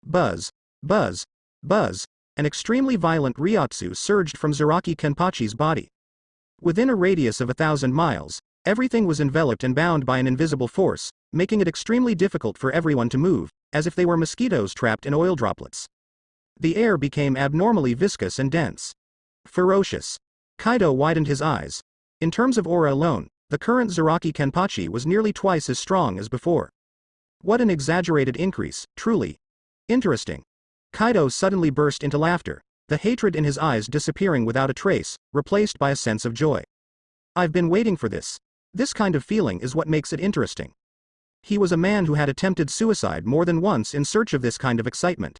Buzz, buzz, buzz, an extremely violent ryotsu surged from Zaraki Kenpachi's body. Within a radius of 1,000 miles, everything was enveloped and bound by an invisible force, making it extremely difficult for everyone to move, as if they were mosquitoes trapped in oil droplets. The air became abnormally viscous and dense. Ferocious. Kaido widened his eyes. In terms of aura alone, the current Zaraki Kenpachi was nearly twice as strong as before. What an exaggerated increase, truly. Interesting. Kaido suddenly burst into laughter, the hatred in his eyes disappearing without a trace, replaced by a sense of joy. I've been waiting for this. This kind of feeling is what makes it interesting. He was a man who had attempted suicide more than once in search of this kind of excitement.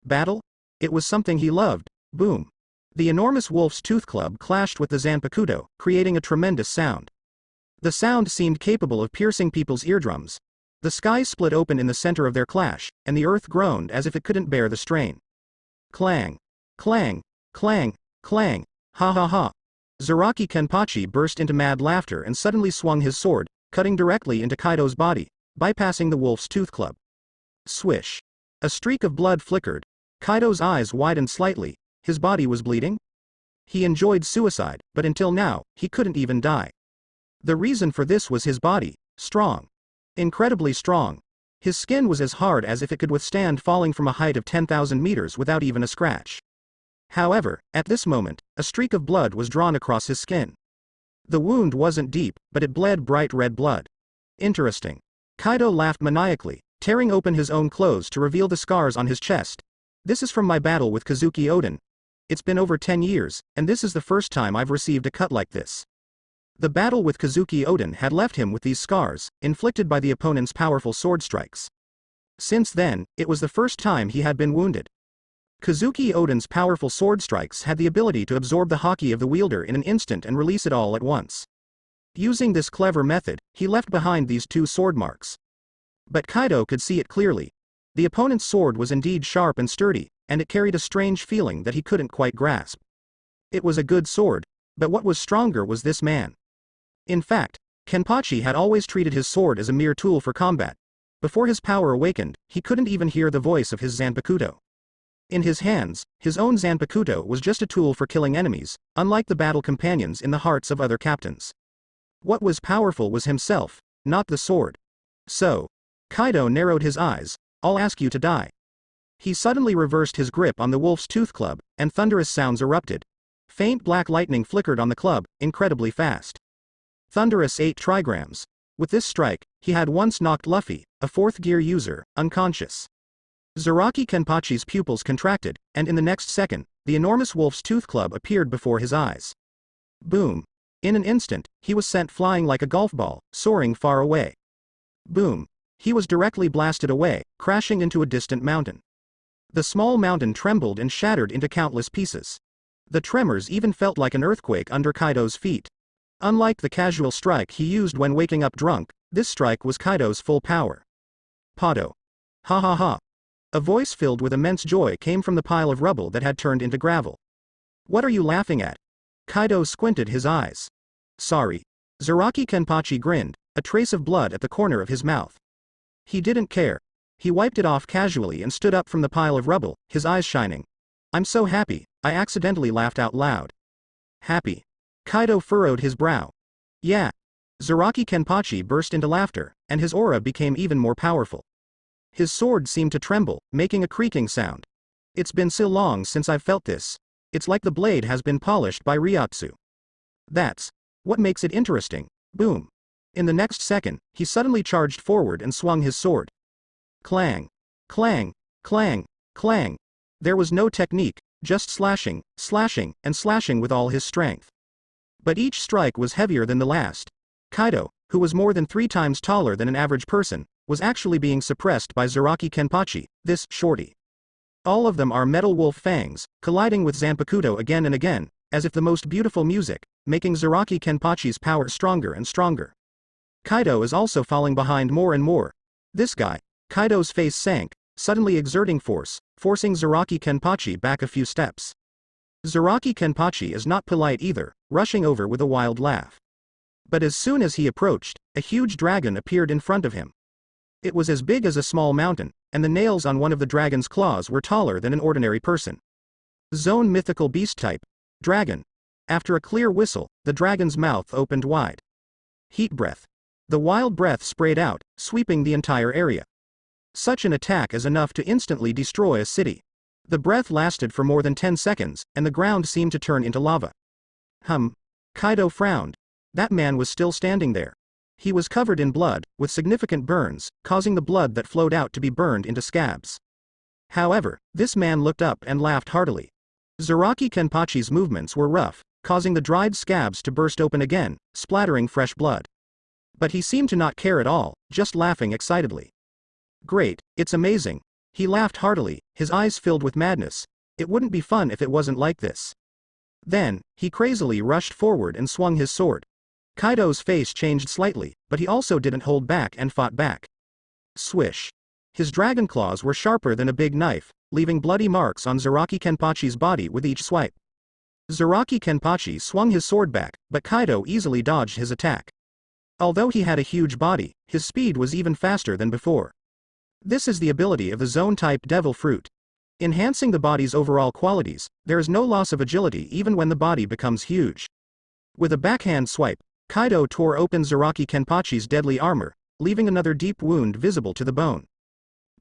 Battle? It was something he loved. Boom. The enormous wolf's tooth club clashed with the Zanpakuto, creating a tremendous sound. The sound seemed capable of piercing people's eardrums. The sky split open in the center of their clash, and the earth groaned as if it couldn't bear the strain. Clang. Clang. Clang. Clang. Ha ha ha. Zaraki Kenpachi burst into mad laughter and suddenly swung his sword, cutting directly into Kaido's body, bypassing the wolf's tooth club. Swish. A streak of blood flickered. Kaido's eyes widened slightly. His body was bleeding? He enjoyed suicide, but until now, he couldn't even die. The reason for this was his body, strong. Incredibly strong. His skin was as hard as if it could withstand falling from a height of 10,000 meters without even a scratch. However, at this moment, a streak of blood was drawn across his skin. The wound wasn't deep, but it bled bright red blood. Interesting. Kaido laughed maniacally, tearing open his own clothes to reveal the scars on his chest. This is from my battle with Kozuki Oden. It's been over 10 years, and this is the first time I've received a cut like this. The battle with Kozuki Oden had left him with these scars, inflicted by the opponent's powerful sword strikes. Since then, it was the first time he had been wounded. Kozuki Oden's powerful sword strikes had the ability to absorb the haki of the wielder in an instant and release it all at once. Using this clever method, he left behind these 2 sword marks. But Kaido could see it clearly. The opponent's sword was indeed sharp and sturdy, and it carried a strange feeling that he couldn't quite grasp. It was a good sword, but what was stronger was this man. In fact, Kenpachi had always treated his sword as a mere tool for combat. Before his power awakened, he couldn't even hear the voice of his Zanpakuto. In his hands, his own Zanpakuto was just a tool for killing enemies, unlike the battle companions in the hearts of other captains. What was powerful was himself, not the sword. So, Kaido narrowed his eyes. I'll ask you to die. He suddenly reversed his grip on the wolf's tooth club, and thunderous sounds erupted. Faint black lightning flickered on the club, incredibly fast. Thunderous 8 trigrams. With this strike, he had once knocked Luffy, a 4th gear user, unconscious. Zaraki Kenpachi's pupils contracted, and in the next second, the enormous wolf's tooth club appeared before his eyes. Boom. In an instant, he was sent flying like a golf ball, soaring far away. Boom. He was directly blasted away, crashing into a distant mountain. The small mountain trembled and shattered into countless pieces. The tremors even felt like an earthquake under Kaido's feet. Unlike the casual strike he used when waking up drunk, this strike was Kaido's full power. Pado. Ha ha ha. A voice filled with immense joy came from the pile of rubble that had turned into gravel. What are you laughing at? Kaido squinted his eyes. Sorry. Zaraki Kenpachi grinned, a trace of blood at the corner of his mouth. He didn't care. He wiped it off casually and stood up from the pile of rubble, his eyes shining. I'm so happy, I accidentally laughed out loud. Happy. Kaido furrowed his brow. Yeah. Zaraki Kenpachi burst into laughter, and his aura became even more powerful. His sword seemed to tremble, making a creaking sound. It's been so long since I've felt this. It's like the blade has been polished by Ryotsu. That's what makes it interesting. Boom. In the next second, he suddenly charged forward and swung his sword. Clang. Clang. Clang. Clang. There was no technique, just slashing, slashing, and slashing with all his strength. But each strike was heavier than the last. Kaido, who was more than 3 times taller than an average person, was actually being suppressed by Zaraki Kenpachi, this shorty. All of them are metal wolf fangs, colliding with Zanpakuto again and again, as if the most beautiful music, making Zaraki Kenpachi's power stronger and stronger. Kaido is also falling behind more and more. This guy. Kaido's face sank, suddenly exerting force, forcing Zaraki Kenpachi back a few steps. Zaraki Kenpachi is not polite either, rushing over with a wild laugh. But as soon as he approached, a huge dragon appeared in front of him. It was as big as a small mountain, and the nails on one of the dragon's claws were taller than an ordinary person. Zone mythical beast type. Dragon. After a clear whistle, the dragon's mouth opened wide. Heat breath. The wild breath sprayed out, sweeping the entire area. Such an attack is enough to instantly destroy a city. The breath lasted for more than 10 seconds, and the ground seemed to turn into lava. Kaido frowned. That man was still standing there. He was covered in blood, with significant burns, causing the blood that flowed out to be burned into scabs. However, this man looked up and laughed heartily. Zaraki Kenpachi's movements were rough, causing the dried scabs to burst open again, splattering fresh blood. But he seemed to not care at all, just laughing excitedly. Great, it's amazing. He laughed heartily, his eyes filled with madness. It wouldn't be fun if it wasn't like this. Then, he crazily rushed forward and swung his sword. Kaido's face changed slightly, but he also didn't hold back and fought back. Swish. His dragon claws were sharper than a big knife, leaving bloody marks on Zaraki Kenpachi's body with each swipe. Zaraki Kenpachi swung his sword back, but Kaido easily dodged his attack. Although he had a huge body, his speed was even faster than before. This is the ability of the zone-type Devil Fruit. Enhancing the body's overall qualities, there is no loss of agility even when the body becomes huge. With a backhand swipe, Kaido tore open Zaraki Kenpachi's deadly armor, leaving another deep wound visible to the bone.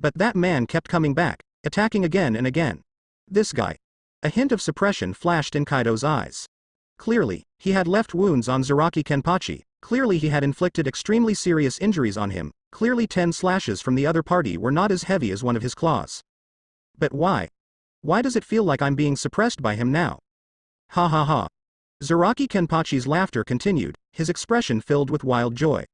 But that man kept coming back, attacking again and again. This guy. A hint of suppression flashed in Kaido's eyes. Clearly, he had left wounds on Zaraki Kenpachi, clearly he had inflicted extremely serious injuries on him, clearly 10 slashes from the other party were not as heavy as one of his claws. But why? Why does it feel like I'm being suppressed by him now? Ha ha ha. Zaraki Kenpachi's laughter continued, his expression filled with wild joy.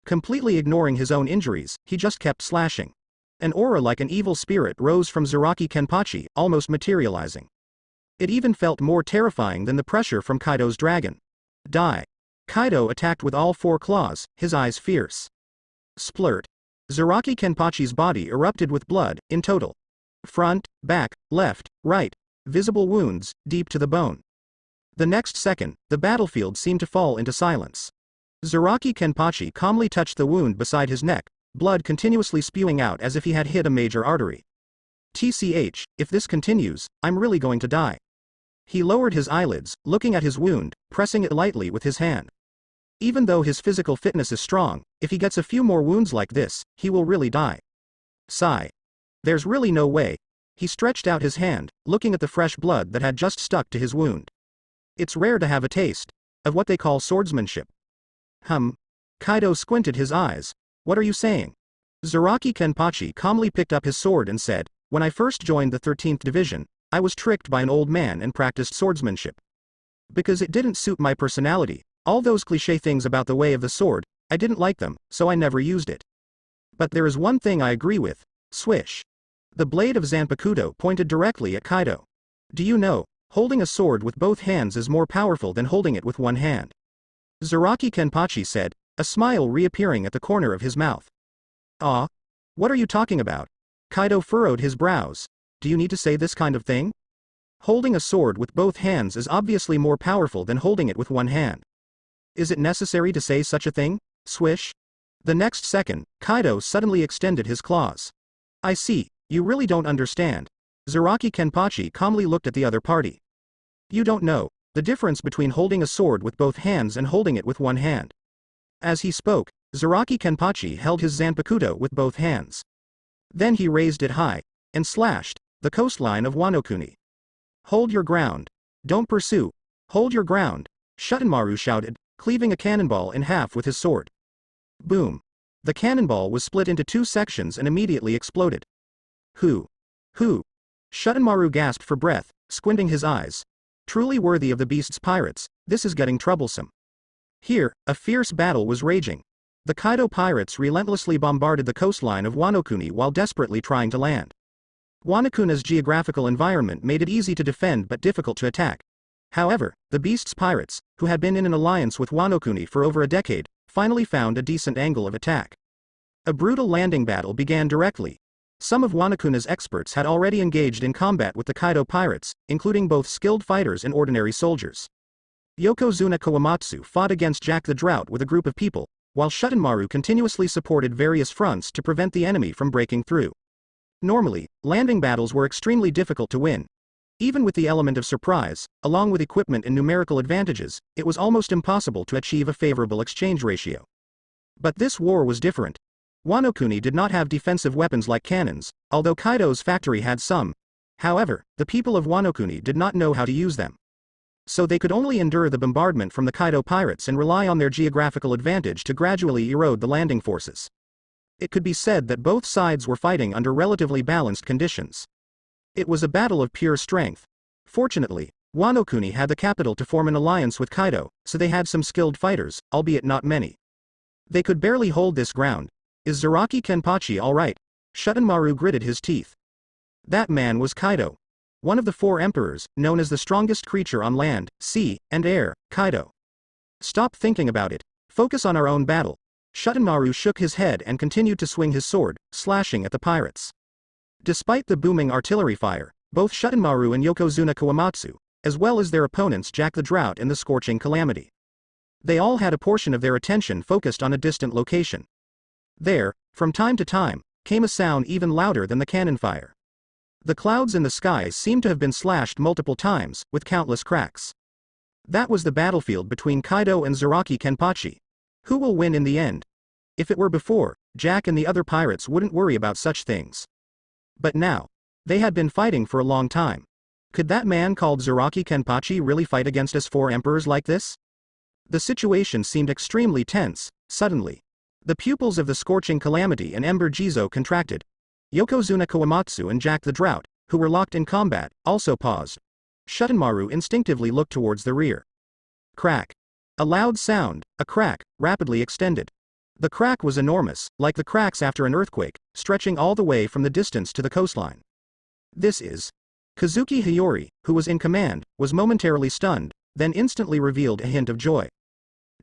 Completely ignoring his own injuries, he just kept slashing. An aura like an evil spirit rose from Zaraki Kenpachi, almost materializing. It even felt more terrifying than the pressure from Kaido's dragon. Die. Kaido attacked with all 4 claws, his eyes fierce. Splurt. Zaraki Kenpachi's body erupted with blood, in total. Front, back, left, right. Visible wounds, deep to the bone. The next second, the battlefield seemed to fall into silence. Zaraki Kenpachi calmly touched the wound beside his neck, blood continuously spewing out as if he had hit a major artery. TCH, if this continues, I'm really going to die. He lowered his eyelids, looking at his wound, pressing it lightly with his hand. Even though his physical fitness is strong, if he gets a few more wounds like this, he will really die. Sigh. There's really no way. He stretched out his hand, looking at the fresh blood that had just stuck to his wound. It's rare to have a taste of what they call swordsmanship. Kaido squinted his eyes. What are you saying? Zaraki Kenpachi calmly picked up his sword and said, when I first joined the 13th Division, I was tricked by an old man and practiced swordsmanship. Because it didn't suit my personality, all those cliché things about the way of the sword, I didn't like them, so I never used it. But there is one thing I agree with. Swish. The blade of Zanpakuto pointed directly at Kaido. Do you know, holding a sword with both hands is more powerful than holding it with one hand. Zaraki Kenpachi said, a smile reappearing at the corner of his mouth. Ah? What are you talking about? Kaido furrowed his brows. Do you need to say this kind of thing? Holding a sword with both hands is obviously more powerful than holding it with one hand. Is it necessary to say such a thing? Swish. The next second, Kaido suddenly extended his claws. I see, you really don't understand. Zaraki Kenpachi calmly looked at the other party. You don't know the difference between holding a sword with both hands and holding it with one hand. As he spoke, Zaraki Kenpachi held his Zanpakuto with both hands. Then he raised it high and slashed the coastline of Wano-kuni. Hold your ground. Don't pursue. Hold your ground. Shutenmaru shouted, cleaving a cannonball in half with his sword. Boom. The cannonball was split into 2 sections and immediately exploded. Who? Shutenmaru gasped for breath, squinting his eyes. Truly worthy of the beast's pirates, this is getting troublesome. Here, a fierce battle was raging. The Kaido pirates relentlessly bombarded the coastline of Wano-kuni while desperately trying to land. Wano-kuni's geographical environment made it easy to defend but difficult to attack. However, the beast's pirates, who had been in an alliance with Wano-kuni for over a decade, finally found a decent angle of attack. A brutal landing battle began directly. Some of Wano-kuni's experts had already engaged in combat with the Kaido pirates, including both skilled fighters and ordinary soldiers. Yokozuna Kawamatsu fought against Jack the Drought with a group of people, while Shutenmaru continuously supported various fronts to prevent the enemy from breaking through. Normally, landing battles were extremely difficult to win. Even with the element of surprise, along with equipment and numerical advantages, it was almost impossible to achieve a favorable exchange ratio. But this war was different. Wano Kuni did not have defensive weapons like cannons, although Kaido's factory had some. However, the people of Wano Kuni did not know how to use them. So they could only endure the bombardment from the Kaido pirates and rely on their geographical advantage to gradually erode the landing forces. It could be said that both sides were fighting under relatively balanced conditions. It was a battle of pure strength. Fortunately, Wano Kuni had the capital to form an alliance with Kaido, so they had some skilled fighters, albeit not many. They could barely hold this ground. Is Zaraki Kenpachi alright? Shutenmaru gritted his teeth. That man was Kaido. One of the 4 emperors, known as the strongest creature on land, sea, and air, Kaido. Stop thinking about it. Focus on our own battle. Shutenmaru shook his head and continued to swing his sword, slashing at the pirates. Despite the booming artillery fire, both Shutenmaru and Yokozuna Kawamatsu, as well as their opponents Jack the Drought and the Scorching Calamity. They all had a portion of their attention focused on a distant location. There, from time to time, came a sound even louder than the cannon fire. The clouds in the skies seemed to have been slashed multiple times, with countless cracks. That was the battlefield between Kaido and Zaraki Kenpachi. Who will win in the end? If it were before, Jack and the other pirates wouldn't worry about such things. But now, they had been fighting for a long time. Could that man called Zaraki Kenpachi really fight against us 4 emperors like this? The situation seemed extremely tense. Suddenly, the pupils of the Scorching Calamity and Ember Jizo contracted. Yokozuna Kawamatsu and Jack the Drought, who were locked in combat, also paused. Shutenmaru instinctively looked towards the rear. Crack. A loud sound, a crack, rapidly extended. The crack was enormous, like the cracks after an earthquake, stretching all the way from the distance to the coastline. This is. Kozuki Hyori, who was in command, was momentarily stunned, then instantly revealed a hint of joy.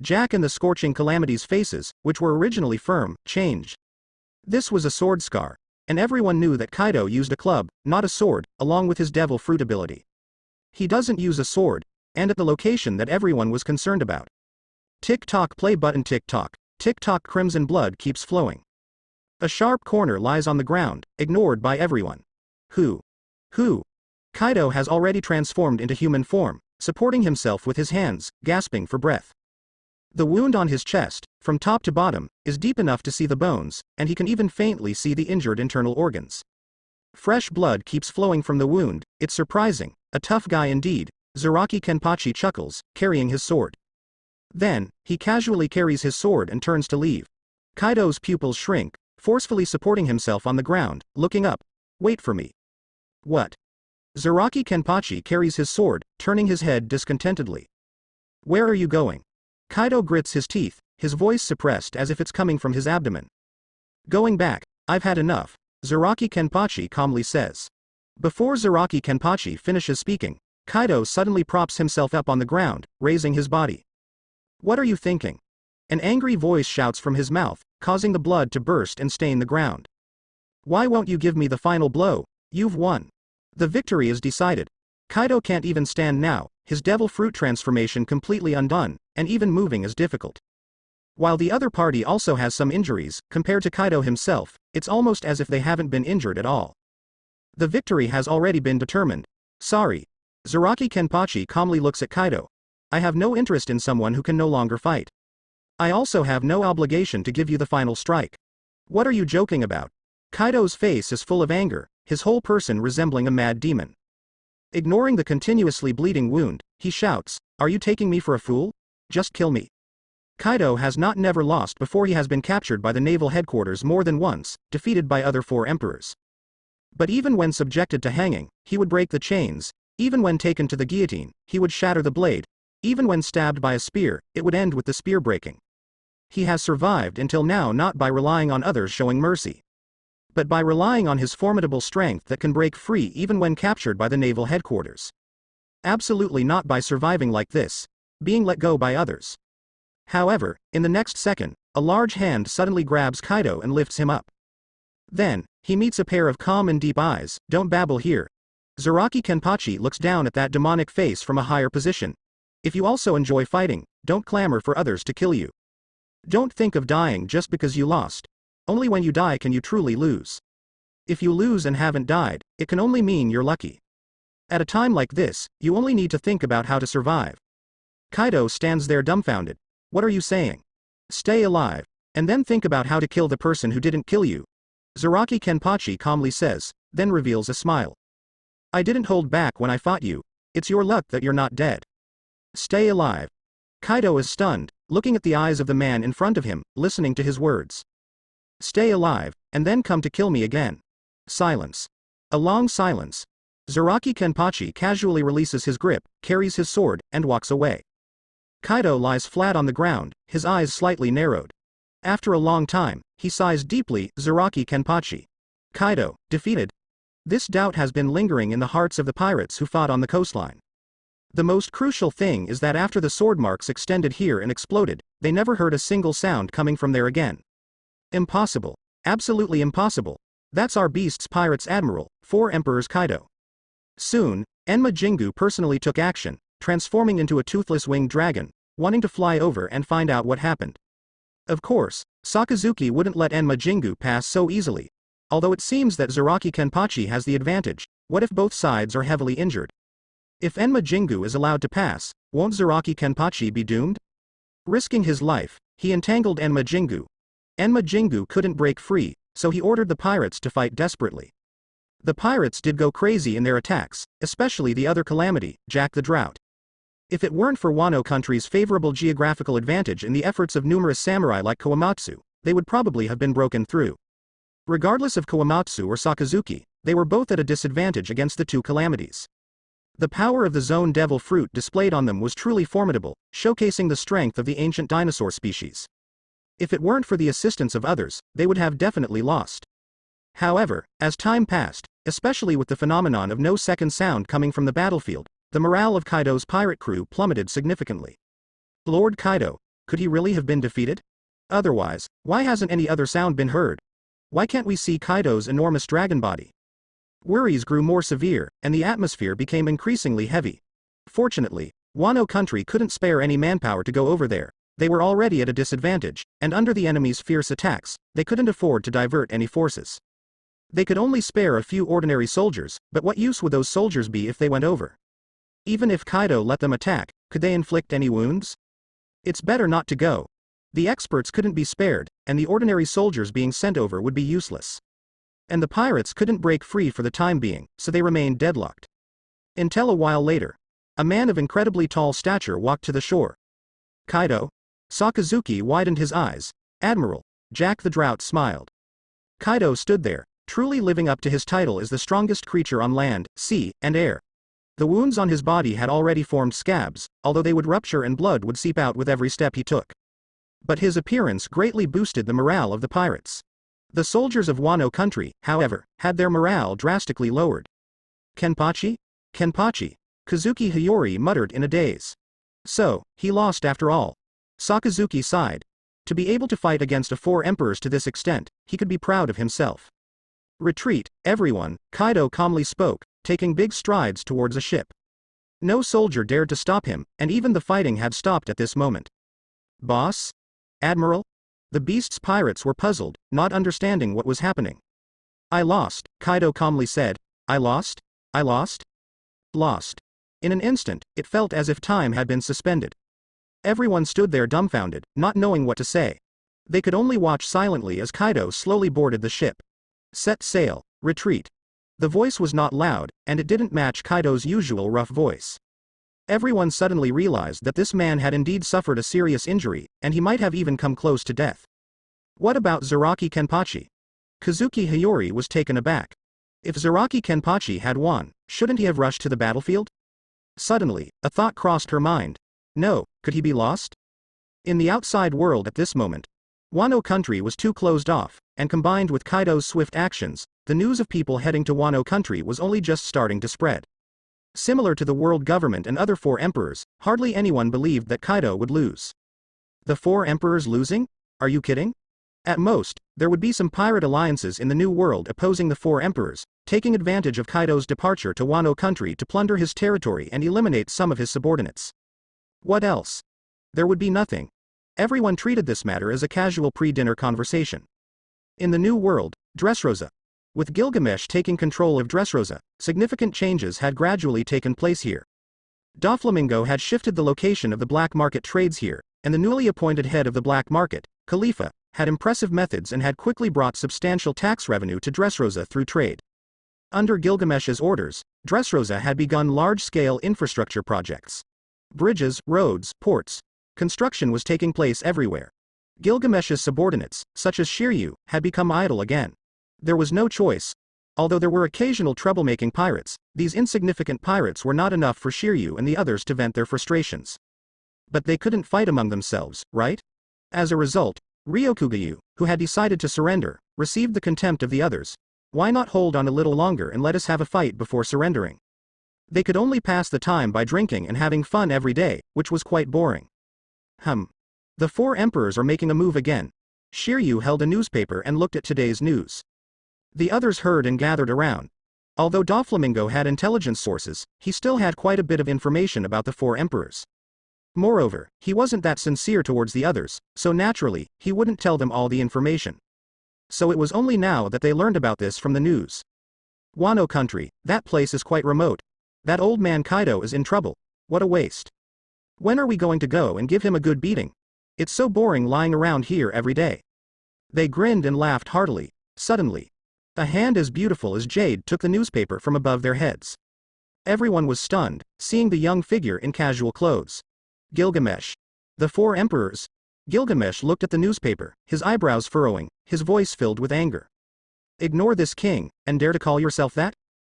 Jack and the Scorching Calamity's faces, which were originally firm, changed. This was a sword scar, and everyone knew that Kaido used a club, not a sword, along with his devil fruit ability. He doesn't use a sword, and at the location that everyone was concerned about. Tick-tock play button tick-tock. Tick-tock crimson blood keeps flowing. A sharp corner lies on the ground, ignored by everyone. Who? Kaido has already transformed into human form, supporting himself with his hands, gasping for breath. The wound on his chest, from top to bottom, is deep enough to see the bones, and he can even faintly see the injured internal organs. Fresh blood keeps flowing from the wound. It's surprising. A tough guy indeed. Zaraki Kenpachi chuckles, carrying his sword. Then, he casually carries his sword and turns to leave. Kaido's pupils shrink, forcefully supporting himself on the ground, looking up. Wait for me. What? Zaraki Kenpachi carries his sword, turning his head discontentedly. Where are you going? Kaido grits his teeth, his voice suppressed as if it's coming from his abdomen. Going back. I've had enough, Zaraki Kenpachi calmly says. Before Zaraki Kenpachi finishes speaking, Kaido suddenly props himself up on the ground, raising his body. What are you thinking? An angry voice shouts from his mouth, causing the blood to burst and stain the ground. Why won't you give me the final blow? You've won. The victory is decided. Kaido can't even stand now, his devil fruit transformation completely undone, and even moving is difficult. While the other party also has some injuries, compared to Kaido himself, it's almost as if they haven't been injured at all. The victory has already been determined. Sorry. Zaraki Kenpachi calmly looks at Kaido. I have no interest in someone who can no longer fight. I also have no obligation to give you the final strike. What are you joking about? Kaido's face is full of anger, his whole person resembling a mad demon. Ignoring the continuously bleeding wound, he shouts, Are you taking me for a fool? Just kill me. Kaido has not never lost before. He has been captured by the naval headquarters more than once, defeated by other 4 emperors. But even when subjected to hanging, he would break the chains. Even when taken to the guillotine, he would shatter the blade. Even when stabbed by a spear, it would end with the spear breaking. He has survived until now not by relying on others showing mercy, but by relying on his formidable strength that can break free even when captured by the naval headquarters. Absolutely not by surviving like this, being let go by others. However, in the next second, a large hand suddenly grabs Kaido and lifts him up. Then, he meets a pair of calm and deep eyes. Don't babble here. Zaraki Kenpachi looks down at that demonic face from a higher position. If you also enjoy fighting, don't clamor for others to kill you. Don't think of dying just because you lost. Only when you die can you truly lose. If you lose and haven't died, it can only mean you're lucky. At a time like this, you only need to think about how to survive. Kaido stands there dumbfounded. What are you saying? Stay alive, and then think about how to kill the person who didn't kill you. Zaraki Kenpachi calmly says, then reveals a smile. I didn't hold back when I fought you. It's your luck that you're not dead. Stay alive. Kaido is stunned, looking at the eyes of the man in front of him, listening to his words. Stay alive, and then come to kill me again. Silence. A long silence. Zaraki Kenpachi casually releases his grip, carries his sword, and walks away. Kaido lies flat on the ground, his eyes slightly narrowed. After a long time, he sighs deeply. Zaraki Kenpachi. Kaido, defeated? This doubt has been lingering in the hearts of the pirates who fought on the coastline. The most crucial thing is that after the sword marks extended here and exploded, they never heard a single sound coming from there again. Impossible. Absolutely impossible. That's our beast's pirates admiral, 4 Emperors Kaido. Soon, Enma Jingu personally took action, transforming into a toothless winged dragon, wanting to fly over and find out what happened. Of course, Sakazuki wouldn't let Enma Jingu pass so easily. Although it seems that Zaraki Kenpachi has the advantage, what if both sides are heavily injured? If Enma Jingu is allowed to pass, won't Zaraki Kenpachi be doomed? Risking his life, he entangled Enma Jingu. Enma Jingu couldn't break free, so he ordered the pirates to fight desperately. The pirates did go crazy in their attacks, especially the other calamity, Jack the Drought. If it weren't for Wano country's favorable geographical advantage and the efforts of numerous samurai like Korematsu, they would probably have been broken through. Regardless of Korematsu or Sakazuki, they were both at a disadvantage against the two calamities. The power of the Zone Devil Fruit displayed on them was truly formidable, showcasing the strength of the ancient dinosaur species. If it weren't for the assistance of others, they would have definitely lost. However, as time passed, especially with the phenomenon of no second sound coming from the battlefield, the morale of Kaido's pirate crew plummeted significantly. Lord Kaido, could he really have been defeated? Otherwise, why hasn't any other sound been heard? Why can't we see Kaido's enormous dragon body? Worries grew more severe, and the atmosphere became increasingly heavy. Fortunately, Wano country couldn't spare any manpower to go over there. They were already at a disadvantage, and under the enemy's fierce attacks, they couldn't afford to divert any forces. They could only spare a few ordinary soldiers, but what use would those soldiers be if they went over? Even if Kaido let them attack, could they inflict any wounds? It's better not to go. The experts couldn't be spared, and the ordinary soldiers being sent over would be useless. And the pirates couldn't break free for the time being, so they remained deadlocked. Until a while later, a man of incredibly tall stature walked to the shore. Kaido? Sakazuki widened his eyes. Admiral. Jack the Drought smiled. Kaido stood there, truly living up to his title as the strongest creature on land, sea, and air. The wounds on his body had already formed scabs, although they would rupture and blood would seep out with every step he took. But his appearance greatly boosted the morale of the pirates. The soldiers of Wano country, however, had their morale drastically lowered. Kenpachi? Kenpachi? Kozuki Hyori muttered in a daze. So, he lost after all. Sakazuki sighed. To be able to fight against 4 emperors to this extent, he could be proud of himself. Retreat, everyone, Kaido calmly spoke, taking big strides towards a ship. No soldier dared to stop him, and even the fighting had stopped at this moment. Boss? Admiral? The beast's pirates were puzzled, not understanding what was happening. I lost, Kaido calmly said. I lost? I lost? Lost. In an instant, it felt as if time had been suspended. Everyone stood there dumbfounded, not knowing what to say. They could only watch silently as Kaido slowly boarded the ship. Set sail, retreat. The voice was not loud, and it didn't match Kaido's usual rough voice. Everyone suddenly realized that this man had indeed suffered a serious injury, and he might have even come close to death. What about Zaraki Kenpachi? Kozuki Hyori was taken aback. If Zaraki Kenpachi had won, shouldn't he have rushed to the battlefield? Suddenly, a thought crossed her mind. No, could he be lost? In the outside world at this moment, Wano country was too closed off, and combined with Kaido's swift actions, the news of people heading to Wano country was only just starting to spread. Similar to the world government and other 4 emperors, hardly anyone believed that Kaido would lose. The 4 emperors losing? Are you kidding? At most, there would be some pirate alliances in the New World opposing the 4 emperors, taking advantage of Kaido's departure to Wano country to plunder his territory and eliminate some of his subordinates. What else? There would be nothing. Everyone treated this matter as a casual pre-dinner conversation. In the New World, Dressrosa. With Gilgamesh taking control of Dressrosa, significant changes had gradually taken place here. Doflamingo had shifted the location of the black market trades here, and the newly appointed head of the black market, Khalifa, had impressive methods and had quickly brought substantial tax revenue to Dressrosa through trade. Under Gilgamesh's orders, Dressrosa had begun large-scale infrastructure projects. Bridges, roads, ports. Construction was taking place everywhere. Gilgamesh's subordinates, such as Shiryu, had become idle again. There was no choice. Although there were occasional troublemaking pirates, these insignificant pirates were not enough for Shiryu and the others to vent their frustrations. But they couldn't fight among themselves, right? As a result, Ryokugyu, who had decided to surrender, received the contempt of the others. Why not hold on a little longer and let us have a fight before surrendering? They could only pass the time by drinking and having fun every day, which was quite boring. The four emperors are making a move again. Shiryu held a newspaper and looked at today's news. The others heard and gathered around. Although Doflamingo had intelligence sources, he still had quite a bit of information about the four emperors. Moreover, he wasn't that sincere towards the others, so naturally, he wouldn't tell them all the information. So it was only now that they learned about this from the news. Wano country, that place is quite remote. That old man Kaido is in trouble. What a waste. When are we going to go and give him a good beating? It's so boring lying around here every day. They grinned and laughed heartily. Suddenly, a hand as beautiful as jade took the newspaper from above their heads. Everyone was stunned, seeing the young figure in casual clothes. Gilgamesh. The four emperors. Gilgamesh looked at the newspaper, his eyebrows furrowing, his voice filled with anger. Ignore this king, and dare to call yourself that?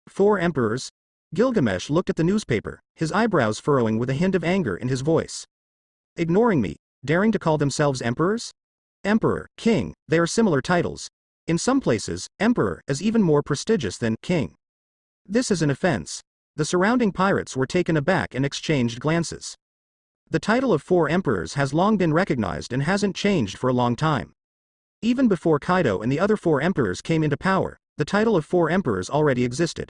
Four emperors? Gilgamesh looked at the newspaper, his eyebrows furrowing with a hint of anger in his voice. Ignoring me, daring to call themselves emperors? Emperor, king, they are similar titles. In some places, emperor is even more prestigious than king. This is an offense. The surrounding pirates were taken aback and exchanged glances. The title of four emperors has long been recognized and hasn't changed for a long time. Even before Kaido and the other four emperors came into power, the title of four emperors already existed.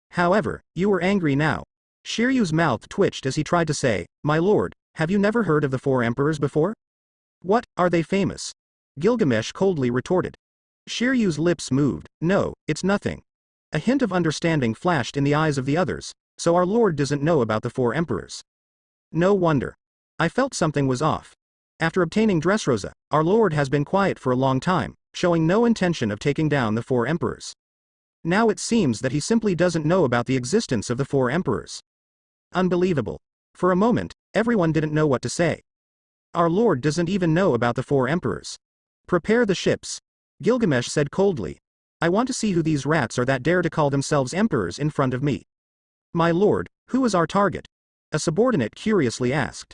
However, you were angry now. Shiryu's mouth twitched as he tried to say, "My lord, have you never heard of the four emperors before? What, are they famous?" Gilgamesh coldly retorted. Shiryu's lips moved. "No, it's nothing." A hint of understanding flashed in the eyes of the others. So our lord doesn't know about the four emperors. No wonder. I felt something was off. After obtaining Dressrosa, our lord has been quiet for a long time, showing no intention of taking down the four emperors. Now it seems that he simply doesn't know about the existence of the four emperors. Unbelievable. For a moment, everyone didn't know what to say. Our lord doesn't even know about the four emperors. Prepare the ships. Gilgamesh said coldly. I want to see who these rats are that dare to call themselves emperors in front of me. My lord, who is our target? A subordinate curiously asked.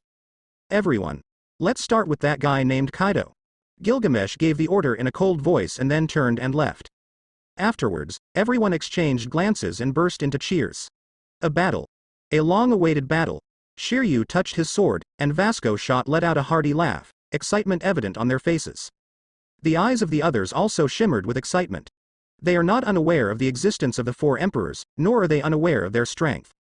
Everyone. Let's start with that guy named Kaido. Gilgamesh gave the order in a cold voice and then turned and left. Afterwards, everyone exchanged glances and burst into cheers. A battle. A long-awaited battle. Shiryu touched his sword, and Vasco shot let out a hearty laugh, excitement evident on their faces. The eyes of the others also shimmered with excitement. They are not unaware of the existence of the four emperors, nor are they unaware of their strength.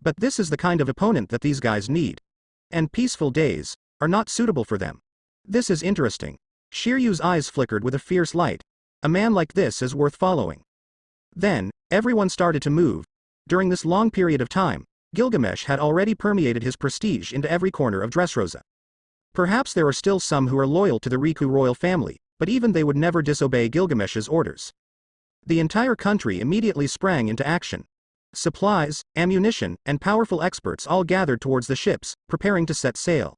But this is the kind of opponent that these guys need. And peaceful days are not suitable for them. This is interesting. Shiryu's eyes flickered with a fierce light. A man like this is worth following. Then, everyone started to move. During this long period of time, Gilgamesh had already permeated his prestige into every corner of Dressrosa. Perhaps there are still some who are loyal to the Riku royal family, but even they would never disobey Gilgamesh's orders. The entire country immediately sprang into action. Supplies, ammunition, and powerful experts all gathered towards the ships, preparing to set sail.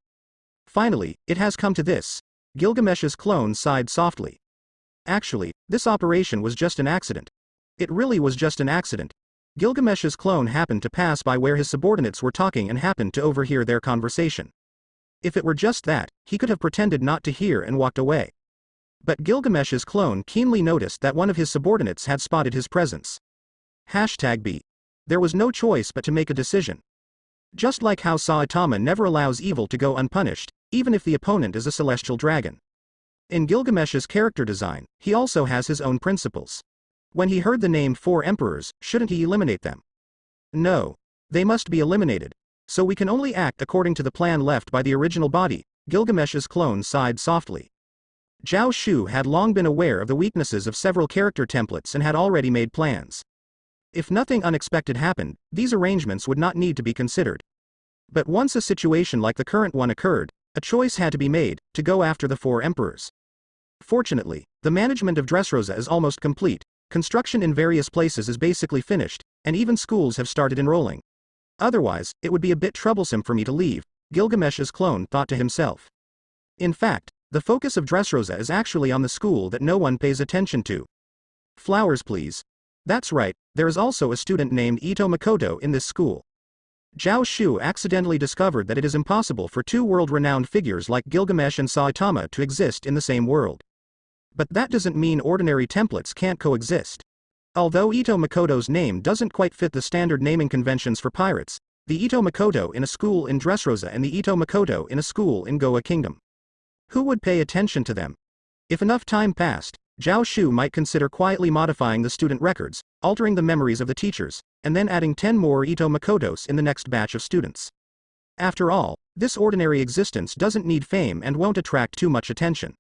Finally, it has come to this. Gilgamesh's clone sighed softly. Actually, this operation was just an accident. It really was just an accident. Gilgamesh's clone happened to pass by where his subordinates were talking and happened to overhear their conversation. If it were just that, he could have pretended not to hear and walked away. But Gilgamesh's clone keenly noticed that one of his subordinates had spotted his presence. #B. There was no choice but to make a decision. Just like how Saitama never allows evil to go unpunished, even if the opponent is a celestial dragon. In Gilgamesh's character design, he also has his own principles. When he heard the name four emperors, shouldn't he eliminate them? No. They must be eliminated. So we can only act according to the plan left by the original body. Gilgamesh's clone sighed softly. Zhao Shu had long been aware of the weaknesses of several character templates and had already made plans. If nothing unexpected happened, these arrangements would not need to be considered. But once a situation like the current one occurred, a choice had to be made, to go after the four emperors. Fortunately, the management of Dressrosa is almost complete, construction in various places is basically finished, and even schools have started enrolling. Otherwise, it would be a bit troublesome for me to leave, Gilgamesh's clone thought to himself. In fact, the focus of Dressrosa is actually on the school that no one pays attention to. Flowers please. That's right, there is also a student named Ito Makoto in this school. Zhao Shu accidentally discovered that it is impossible for two world-renowned figures like Gilgamesh and Saitama to exist in the same world. But that doesn't mean ordinary templates can't coexist. Although Ito Makoto's name doesn't quite fit the standard naming conventions for pirates, the Ito Makoto in a school in Dressrosa and the Ito Makoto in a school in Goa Kingdom. Who would pay attention to them? If enough time passed, Zhao Shu might consider quietly modifying the student records, altering the memories of the teachers, and then adding 10 more Ito Makotos in the next batch of students. After all, this ordinary existence doesn't need fame and won't attract too much attention.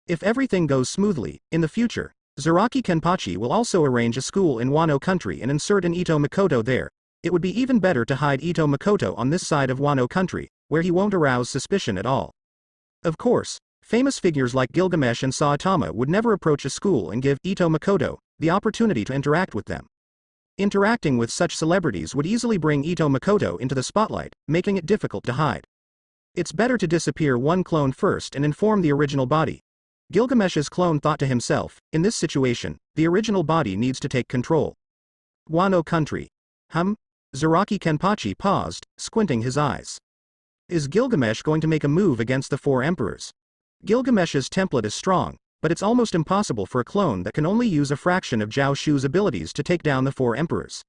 If everything goes smoothly, in the future, Zaraki Kenpachi will also arrange a school in Wano country and insert an Ito Makoto there. It would be even better to hide Ito Makoto on this side of Wano country, where he won't arouse suspicion at all. Of course, famous figures like Gilgamesh and Saitama would never approach a school and give Ito Makoto the opportunity to interact with them. Interacting with such celebrities would easily bring Ito Makoto into the spotlight, making it difficult to hide. It's better to disappear one clone first and inform the original body. Gilgamesh's clone thought to himself, in this situation, the original body needs to take control. Wano country. Zaraki Kenpachi paused, squinting his eyes. Is Gilgamesh going to make a move against the four emperors? Gilgamesh's template is strong, but it's almost impossible for a clone that can only use a fraction of Zhao Shu's abilities to take down the four emperors.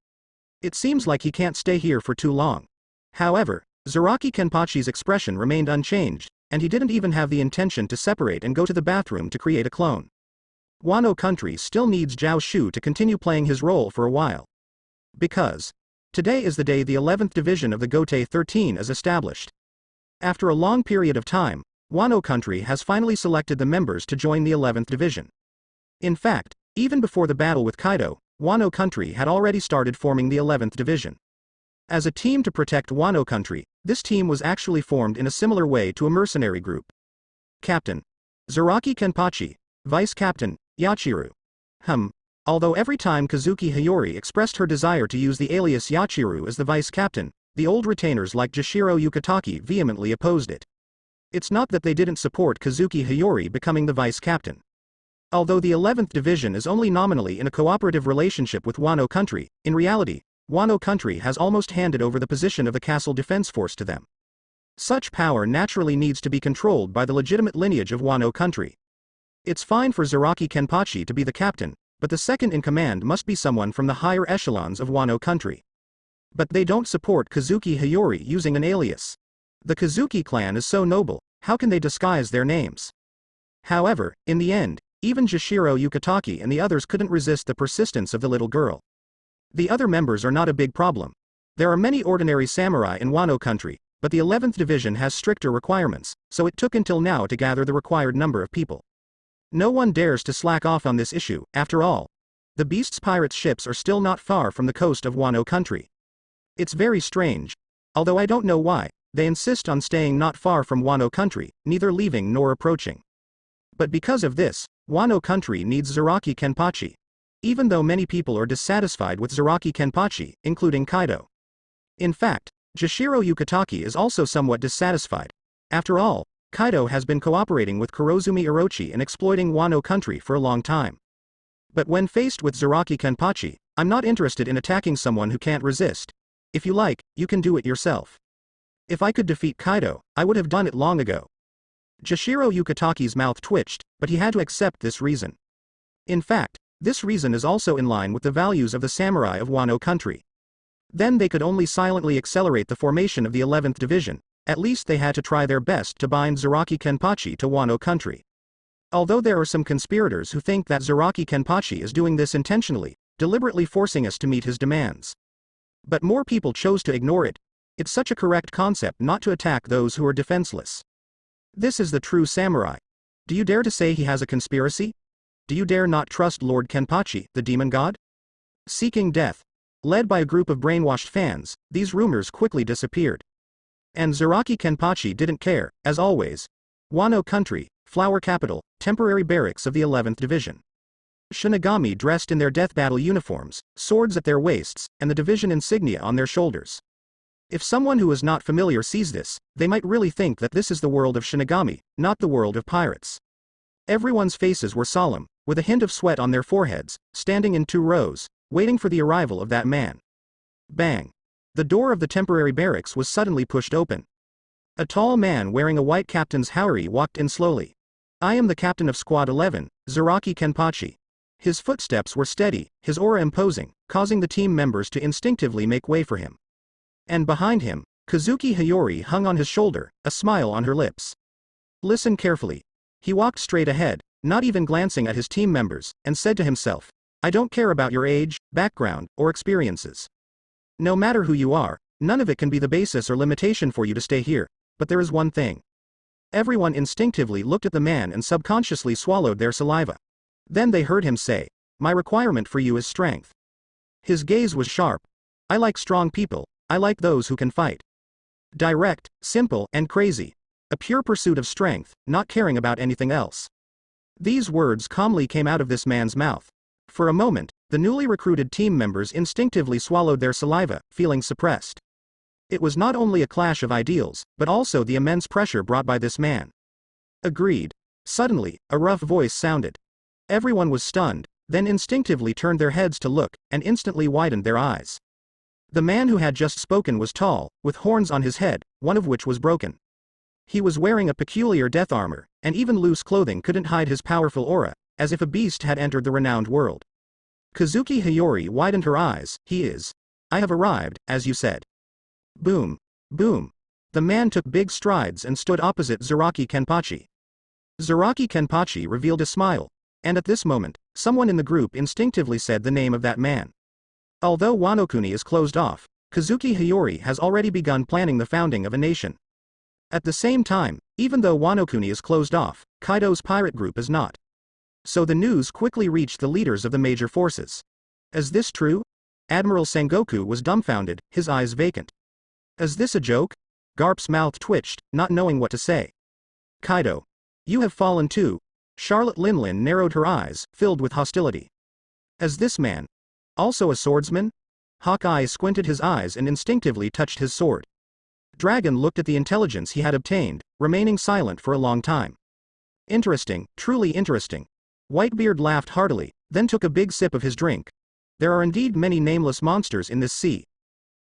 It seems like he can't stay here for too long. However, Zaraki Kenpachi's expression remained unchanged, and he didn't even have the intention to separate and go to the bathroom to create a clone. Wano country still needs Zhao Shu to continue playing his role for a while. Because today is the day the 11th division of the Gotei 13 is established. After a long period of time, Wano country has finally selected the members to join the 11th division. In fact, even before the battle with Kaido, Wano country had already started forming the 11th division. As a team to protect Wano country, this team was actually formed in a similar way to a mercenary group. Captain Zaraki Kenpachi, Vice Captain Yachiru. Although every time Kozuki Hyori expressed her desire to use the alias Yachiru as the vice captain, the old retainers like Jishiro Yukitaki vehemently opposed it. It's not that they didn't support Kozuki Hyori becoming the vice captain. Although the 11th division is only nominally in a cooperative relationship with Wano country, in reality, Wano country has almost handed over the position of the castle defense force to them. Such power naturally needs to be controlled by the legitimate lineage of Wano country. It's fine for Zaraki Kenpachi to be the captain, but the second in command must be someone from the higher echelons of Wano country. But they don't support Kozuki Hyori using an alias. The Kozuki clan is so noble, how can they disguise their names? However, in the end, even Jishiro Yukitaki and the others couldn't resist the persistence of the little girl. The other members are not a big problem. There are many ordinary samurai in Wano country, but the 11th division has stricter requirements, so it took until now to gather the required number of people. No one dares to slack off on this issue, after all. The Beast's pirates' ships are still not far from the coast of Wano country. It's very strange. Although I don't know why, they insist on staying not far from Wano country, neither leaving nor approaching. But because of this, Wano country needs Zaraki Kenpachi. Even though many people are dissatisfied with Zaraki Kenpachi, including Kaido. In fact, Jishiro Yukitaki is also somewhat dissatisfied. After all, Kaido has been cooperating with Kurozumi Orochi and exploiting Wano country for a long time. But when faced with Zaraki Kenpachi, I'm not interested in attacking someone who can't resist. If you like, you can do it yourself. If I could defeat Kaido, I would have done it long ago. Jishiro Yukitaki's mouth twitched, but he had to accept this reason. In fact, this reason is also in line with the values of the samurai of Wano country. Then they could only silently accelerate the formation of the 11th division. At least they had to try their best to bind Zaraki Kenpachi to Wano country. Although there are some conspirators who think that Zaraki Kenpachi is doing this intentionally, deliberately forcing us to meet his demands. But more people chose to ignore it. It's such a correct concept not to attack those who are defenseless. This is the true samurai. Do you dare to say he has a conspiracy? Do you dare not trust Lord Kenpachi, the demon god? Seeking death. Led by a group of brainwashed fans, these rumors quickly disappeared. And Zaraki Kenpachi didn't care, as always. Wano Country, Flower Capital, temporary barracks of the 11th Division. Shinigami dressed in their death battle uniforms, swords at their waists, and the division insignia on their shoulders. If someone who is not familiar sees this, they might really think that this is the world of Shinigami, not the world of pirates. Everyone's faces were solemn, with a hint of sweat on their foreheads, standing in 2 rows, waiting for the arrival of that man. Bang! The door of the temporary barracks was suddenly pushed open. A tall man wearing a white captain's Hyori walked in slowly. I am the captain of Squad 11, Zaraki Kenpachi. His footsteps were steady, his aura imposing, causing the team members to instinctively make way for him. And behind him, Kozuki Hyori hung on his shoulder, a smile on her lips. Listen carefully. He walked straight ahead, not even glancing at his team members, and said to himself, I don't care about your age, background, or experiences. No matter who you are, none of it can be the basis or limitation for you to stay here, but there is one thing. Everyone instinctively looked at the man and subconsciously swallowed their saliva. Then they heard him say, my requirement for you is strength. His gaze was sharp. I like strong people, I like those who can fight. Direct, simple, and crazy. A pure pursuit of strength, not caring about anything else. These words calmly came out of this man's mouth. For a moment, the newly recruited team members instinctively swallowed their saliva, feeling suppressed. It was not only a clash of ideals, but also the immense pressure brought by this man. Agreed. Suddenly, a rough voice sounded. Everyone was stunned, then instinctively turned their heads to look, and instantly widened their eyes. The man who had just spoken was tall, with horns on his head, one of which was broken. He was wearing a peculiar death armor, and even loose clothing couldn't hide his powerful aura, as if a beast had entered the renowned world. Kozuki Hyori widened her eyes. He is. I have arrived, as you said. Boom. Boom. The man took big strides and stood opposite Zaraki Kenpachi. Zaraki Kenpachi revealed a smile, and at this moment, someone in the group instinctively said the name of that man. Although Wano-kuni is closed off, Kozuki Hyori has already begun planning the founding of a nation. At the same time, even though Wano-kuni is closed off, Kaido's pirate group is not. So the news quickly reached the leaders of the major forces. Is this true? Admiral Sengoku was dumbfounded, his eyes vacant. Is this a joke? Garp's mouth twitched, not knowing what to say. Kaido. You have fallen too. Charlotte Linlin narrowed her eyes, filled with hostility. Is this man also a swordsman? Hawkeye squinted his eyes and instinctively touched his sword. Dragon looked at the intelligence he had obtained, remaining silent for a long time. Interesting, truly interesting. Whitebeard laughed heartily, then took a big sip of his drink. There are indeed many nameless monsters in this sea.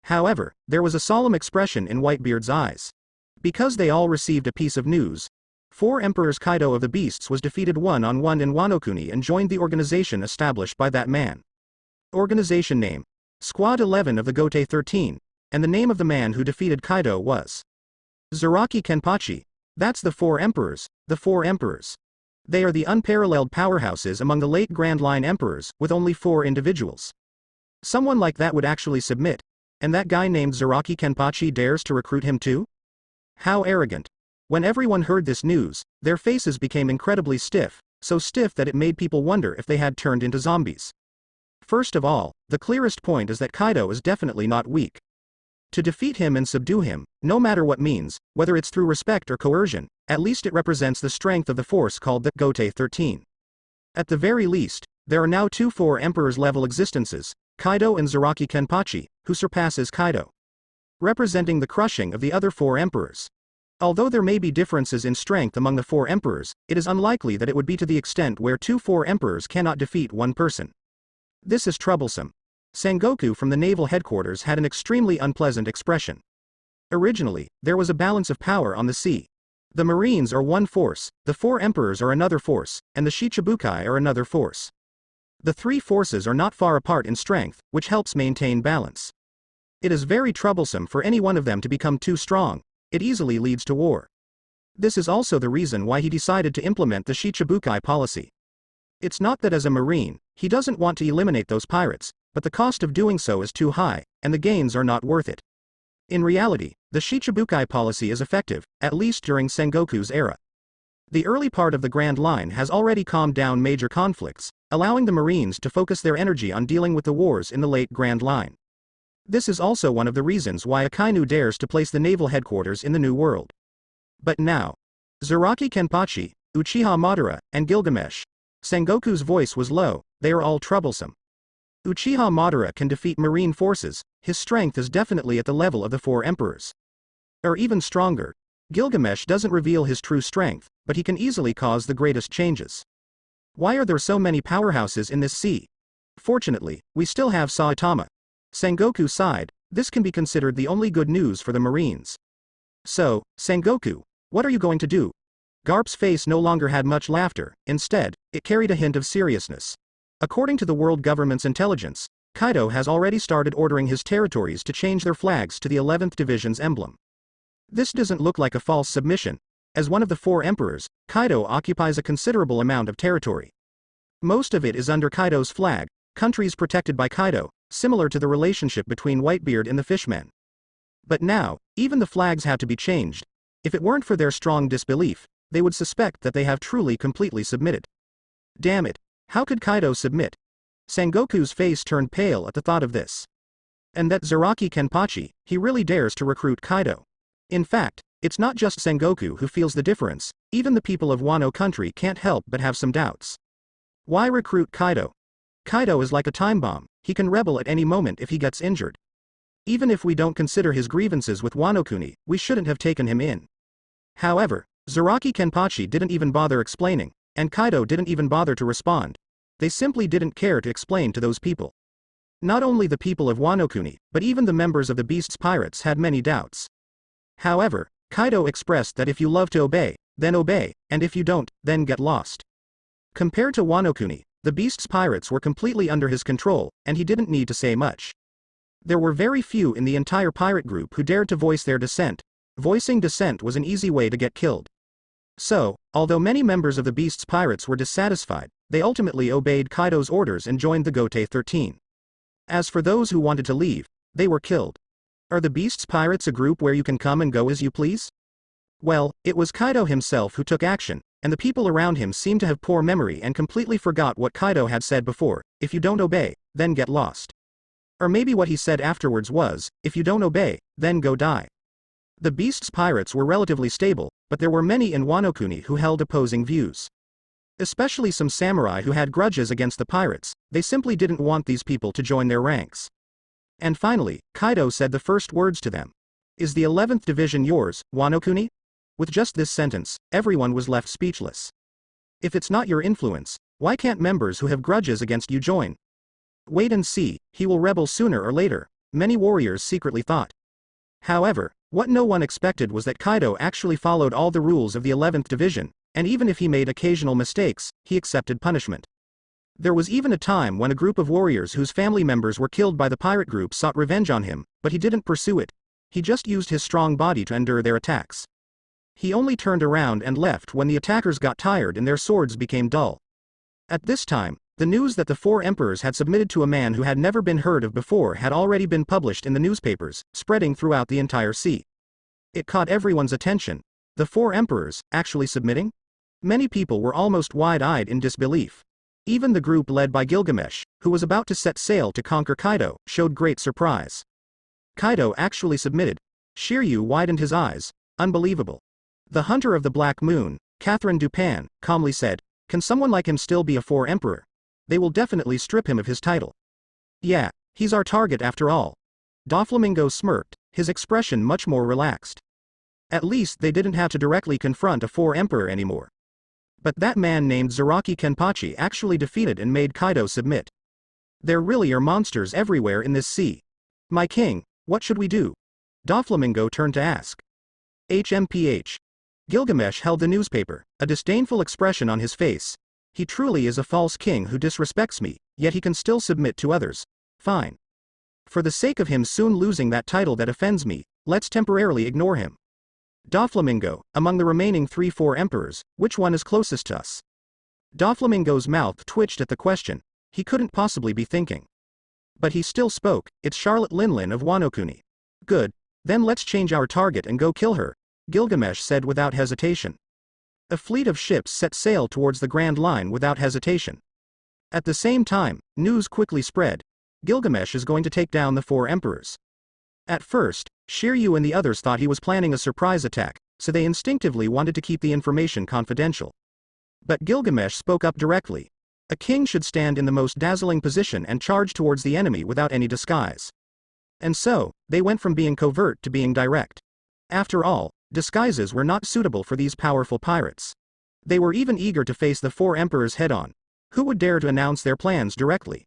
However, there was a solemn expression in Whitebeard's eyes. Because they all received a piece of news. 4 Emperors Kaido of the Beasts was defeated one-on-one in Wano-kuni and joined the organization established by that man. Organization name. Squad 11 of the Gote 13, and the name of the man who defeated Kaido was Zaraki Kenpachi. That's the 4 Emperors, the 4 Emperors. They are the unparalleled powerhouses among the late Grand Line Emperors, with only 4 individuals. Someone like that would actually submit, and that guy named Zaraki Kenpachi dares to recruit him too? How arrogant. When everyone heard this news, their faces became incredibly stiff, so stiff that it made people wonder if they had turned into zombies. First of all, the clearest point is that Kaido is definitely not weak. To defeat him and subdue him, no matter what means, whether it's through respect or coercion, at least it represents the strength of the force called the Gote 13. At the very least, there are now 2 4 Emperors-level existences, Kaido and Zaraki Kenpachi, who surpasses Kaido, representing the crushing of the other 4 Emperors. Although there may be differences in strength among the 4 Emperors, it is unlikely that it would be to the extent where 2 4 Emperors cannot defeat one person. This is troublesome. Sengoku from the naval headquarters had an extremely unpleasant expression. Originally, there was a balance of power on the sea. The Marines are one force, the 4 Emperors are another force, and the Shichibukai are another force. The 3 forces are not far apart in strength, which helps maintain balance. It is very troublesome for any one of them to become too strong. It easily leads to war. This is also the reason why he decided to implement the Shichibukai policy. It's not that as a Marine, he doesn't want to eliminate those pirates, but the cost of doing so is too high, and the gains are not worth it. In reality, the Shichibukai policy is effective, at least during Sengoku's era. The early part of the Grand Line has already calmed down major conflicts, allowing the Marines to focus their energy on dealing with the wars in the late Grand Line. This is also one of the reasons why Akainu dares to place the naval headquarters in the New World. But now, Zaraki Kenpachi, Uchiha Madara, and Gilgamesh. Sengoku's voice was low, they are all troublesome. Uchiha Madara can defeat Marine forces, his strength is definitely at the level of the four emperors. Or even stronger. Gilgamesh doesn't reveal his true strength, but he can easily cause the greatest changes. Why are there so many powerhouses in this sea? Fortunately, we still have Saitama. Sengoku sighed, this can be considered the only good news for the Marines. So, Sengoku, what are you going to do? Garp's face no longer had much laughter, instead, it carried a hint of seriousness. According to the world government's intelligence, Kaido has already started ordering his territories to change their flags to the 11th Division's emblem. This doesn't look like a false submission. As one of the four emperors, Kaido occupies a considerable amount of territory. Most of it is under Kaido's flag, countries protected by Kaido, similar to the relationship between Whitebeard and the Fishmen. But now, even the flags have to be changed. If it weren't for their strong disbelief, they would suspect that they have truly completely submitted. Damn it, how could Kaido submit? Sengoku's face turned pale at the thought of this. And that Zaraki Kenpachi, he really dares to recruit Kaido. In fact, it's not just Sengoku who feels the difference, even the people of Wano country can't help but have some doubts. Why recruit Kaido? Kaido is like a time bomb, he can rebel at any moment if he gets injured. Even if we don't consider his grievances with Wano-kuni, we shouldn't have taken him in. However, Zaraki Kenpachi didn't even bother explaining, and Kaido didn't even bother to respond. They simply didn't care to explain to those people. Not only the people of Wano-kuni, but even the members of the Beast's Pirates had many doubts. However, Kaido expressed that if you love to obey, and if you don't, then get lost. Compared to Wano-kuni, the Beast's Pirates were completely under his control, and he didn't need to say much. There were very few in the entire pirate group who dared to voice their dissent. Voicing dissent was an easy way to get killed. So, although many members of the Beast's Pirates were dissatisfied, they ultimately obeyed Kaido's orders and joined the Gote 13. As for those who wanted to leave, they were killed. Are the Beast's Pirates a group where you can come and go as you please? Well, it was Kaido himself who took action, and the people around him seemed to have poor memory and completely forgot what Kaido had said before, if you don't obey, then get lost. Or maybe what he said afterwards was, if you don't obey, then go die. The Beast's Pirates were relatively stable, but there were many in Wano-kuni who held opposing views. Especially some samurai who had grudges against the pirates, they simply didn't want these people to join their ranks. And finally, Kaido said the first words to them. Is the 11th Division yours, Wano-kuni? With just this sentence, everyone was left speechless. If it's not your influence, why can't members who have grudges against you join? Wait and see, he will rebel sooner or later, many warriors secretly thought. However, what no one expected was that Kaido actually followed all the rules of the 11th Division, and even if he made occasional mistakes, he accepted punishment. There was even a time when a group of warriors whose family members were killed by the pirate group sought revenge on him, but he didn't pursue it. He just used his strong body to endure their attacks. He only turned around and left when the attackers got tired and their swords became dull. At this time, the news that the four emperors had submitted to a man who had never been heard of before had already been published in the newspapers, spreading throughout the entire sea. It caught everyone's attention. The four emperors, actually submitting? Many people were almost wide-eyed in disbelief. Even the group led by Gilgamesh, who was about to set sail to conquer Kaido, showed great surprise. Kaido actually submitted. Shiryu widened his eyes. Unbelievable. The Hunter of the Black Moon, Catherine Dupin, calmly said, can someone like him still be a four emperor? They will definitely strip him of his title. Yeah, he's our target after all. Doflamingo smirked, his expression much more relaxed. At least they didn't have to directly confront a four emperor anymore. But that man named Zaraki Kenpachi actually defeated and made Kaido submit. There really are monsters everywhere in this sea. My king, what should we do? Doflamingo turned to ask. HMPH. Gilgamesh held the newspaper, a disdainful expression on his face. He truly is a false king who disrespects me, yet he can still submit to others. Fine. For the sake of him soon losing that title that offends me, let's temporarily ignore him. Doflamingo, among the remaining 3-4 emperors, which one is closest to us? Doflamingo's mouth twitched at the question. He couldn't possibly be thinking. But he still spoke. It's Charlotte Linlin of Wano-kuni. Good. Then let's change our target and go kill her, Gilgamesh said without hesitation. A fleet of ships set sail towards the Grand Line without hesitation. At the same time, news quickly spread. Gilgamesh is going to take down the 4 emperors. At first, Shiryu and the others thought he was planning a surprise attack, so they instinctively wanted to keep the information confidential. But Gilgamesh spoke up directly. A king should stand in the most dazzling position and charge towards the enemy without any disguise. And so, they went from being covert to being direct. After all, disguises were not suitable for these powerful pirates. They were even eager to face the 4 emperors head-on. Who would dare to announce their plans directly?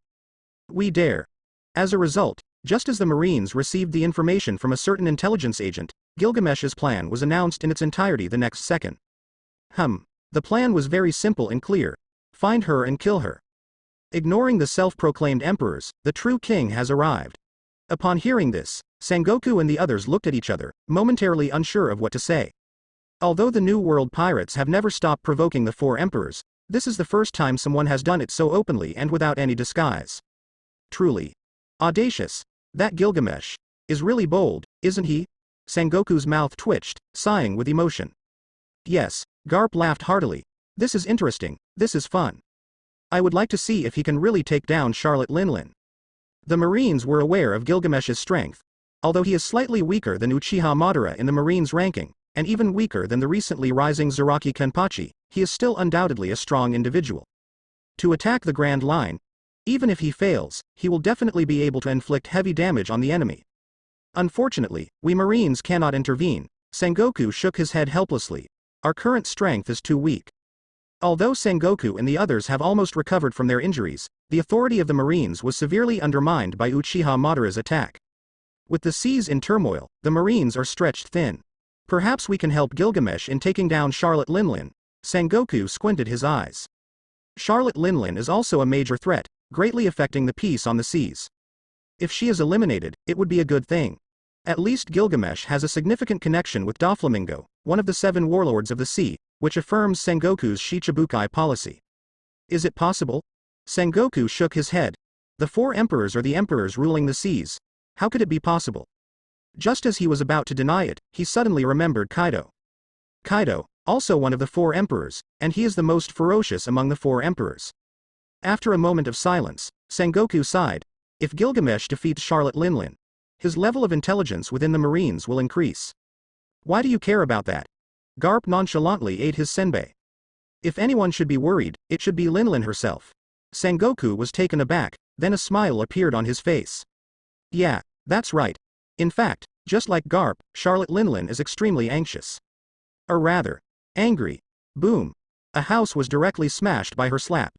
We dare. As a result, just as the Marines received the information from a certain intelligence agent, Gilgamesh's plan was announced in its entirety the next second. The plan was very simple and clear. Find her and kill her. Ignoring the self-proclaimed emperors, the true king has arrived. Upon hearing this, Sengoku and the others looked at each other, momentarily unsure of what to say. Although the New World pirates have never stopped provoking the 4 emperors, this is the first time someone has done it so openly and without any disguise. Truly audacious. That Gilgamesh is really bold, isn't he? Sengoku's mouth twitched, sighing with emotion. Yes, Garp laughed heartily. This is interesting, this is fun. I would like to see if he can really take down Charlotte Linlin. The Marines were aware of Gilgamesh's strength. Although he is slightly weaker than Uchiha Madara in the Marines' ranking, and even weaker than the recently rising Zaraki Kenpachi, he is still undoubtedly a strong individual. To attack the Grand Line, even if he fails, he will definitely be able to inflict heavy damage on the enemy. Unfortunately, we Marines cannot intervene. Sengoku shook his head helplessly. Our current strength is too weak. Although Sengoku and the others have almost recovered from their injuries, the authority of the Marines was severely undermined by Uchiha Madara's attack. With the seas in turmoil, the Marines are stretched thin. Perhaps we can help Gilgamesh in taking down Charlotte Linlin. Sengoku squinted his eyes. Charlotte Linlin is also a major threat, greatly affecting the peace on the seas. If she is eliminated, it would be a good thing. At least Gilgamesh has a significant connection with Doflamingo, one of the 7 warlords of the sea, which affirms Sengoku's Shichibukai policy. Is it possible? Sengoku shook his head. The 4 emperors are the emperors ruling the seas. How could it be possible? Just as he was about to deny it, he suddenly remembered Kaido. Kaido, also one of the 4 emperors, and he is the most ferocious among the 4 emperors. After a moment of silence, Sengoku sighed. If Gilgamesh defeats Charlotte Linlin, his level of intelligence within the Marines will increase. Why do you care about that? Garp nonchalantly ate his senbei. If anyone should be worried, it should be Linlin herself. Sengoku was taken aback, then a smile appeared on his face. Yeah, that's right. In fact, just like Garp, Charlotte Linlin is extremely anxious. Or rather, angry. Boom. A house was directly smashed by her slap.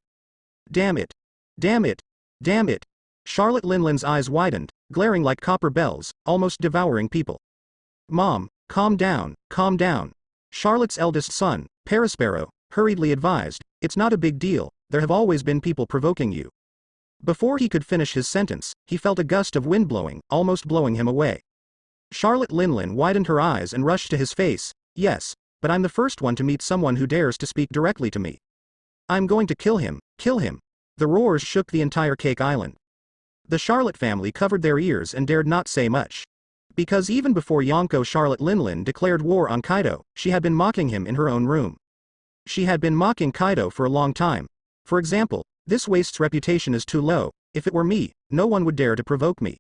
Damn it. Damn it. Damn it. Charlotte Linlin's eyes widened, glaring like copper bells, almost devouring people. Mom, calm down, calm down. Charlotte's eldest son, Perispero, hurriedly advised, it's not a big deal, there have always been people provoking you. Before he could finish his sentence, he felt a gust of wind blowing, almost blowing him away. Charlotte Linlin widened her eyes and rushed to his face. Yes, but I'm the first one to meet someone who dares to speak directly to me. I'm going to kill him, kill him. The roars shook the entire Cake Island. The Charlotte family covered their ears and dared not say much. Because even before Yonko Charlotte Linlin declared war on Kaido, she had been mocking him in her own room. She had been mocking Kaido for a long time. For example, this waste's reputation is too low, if it were me, no one would dare to provoke me.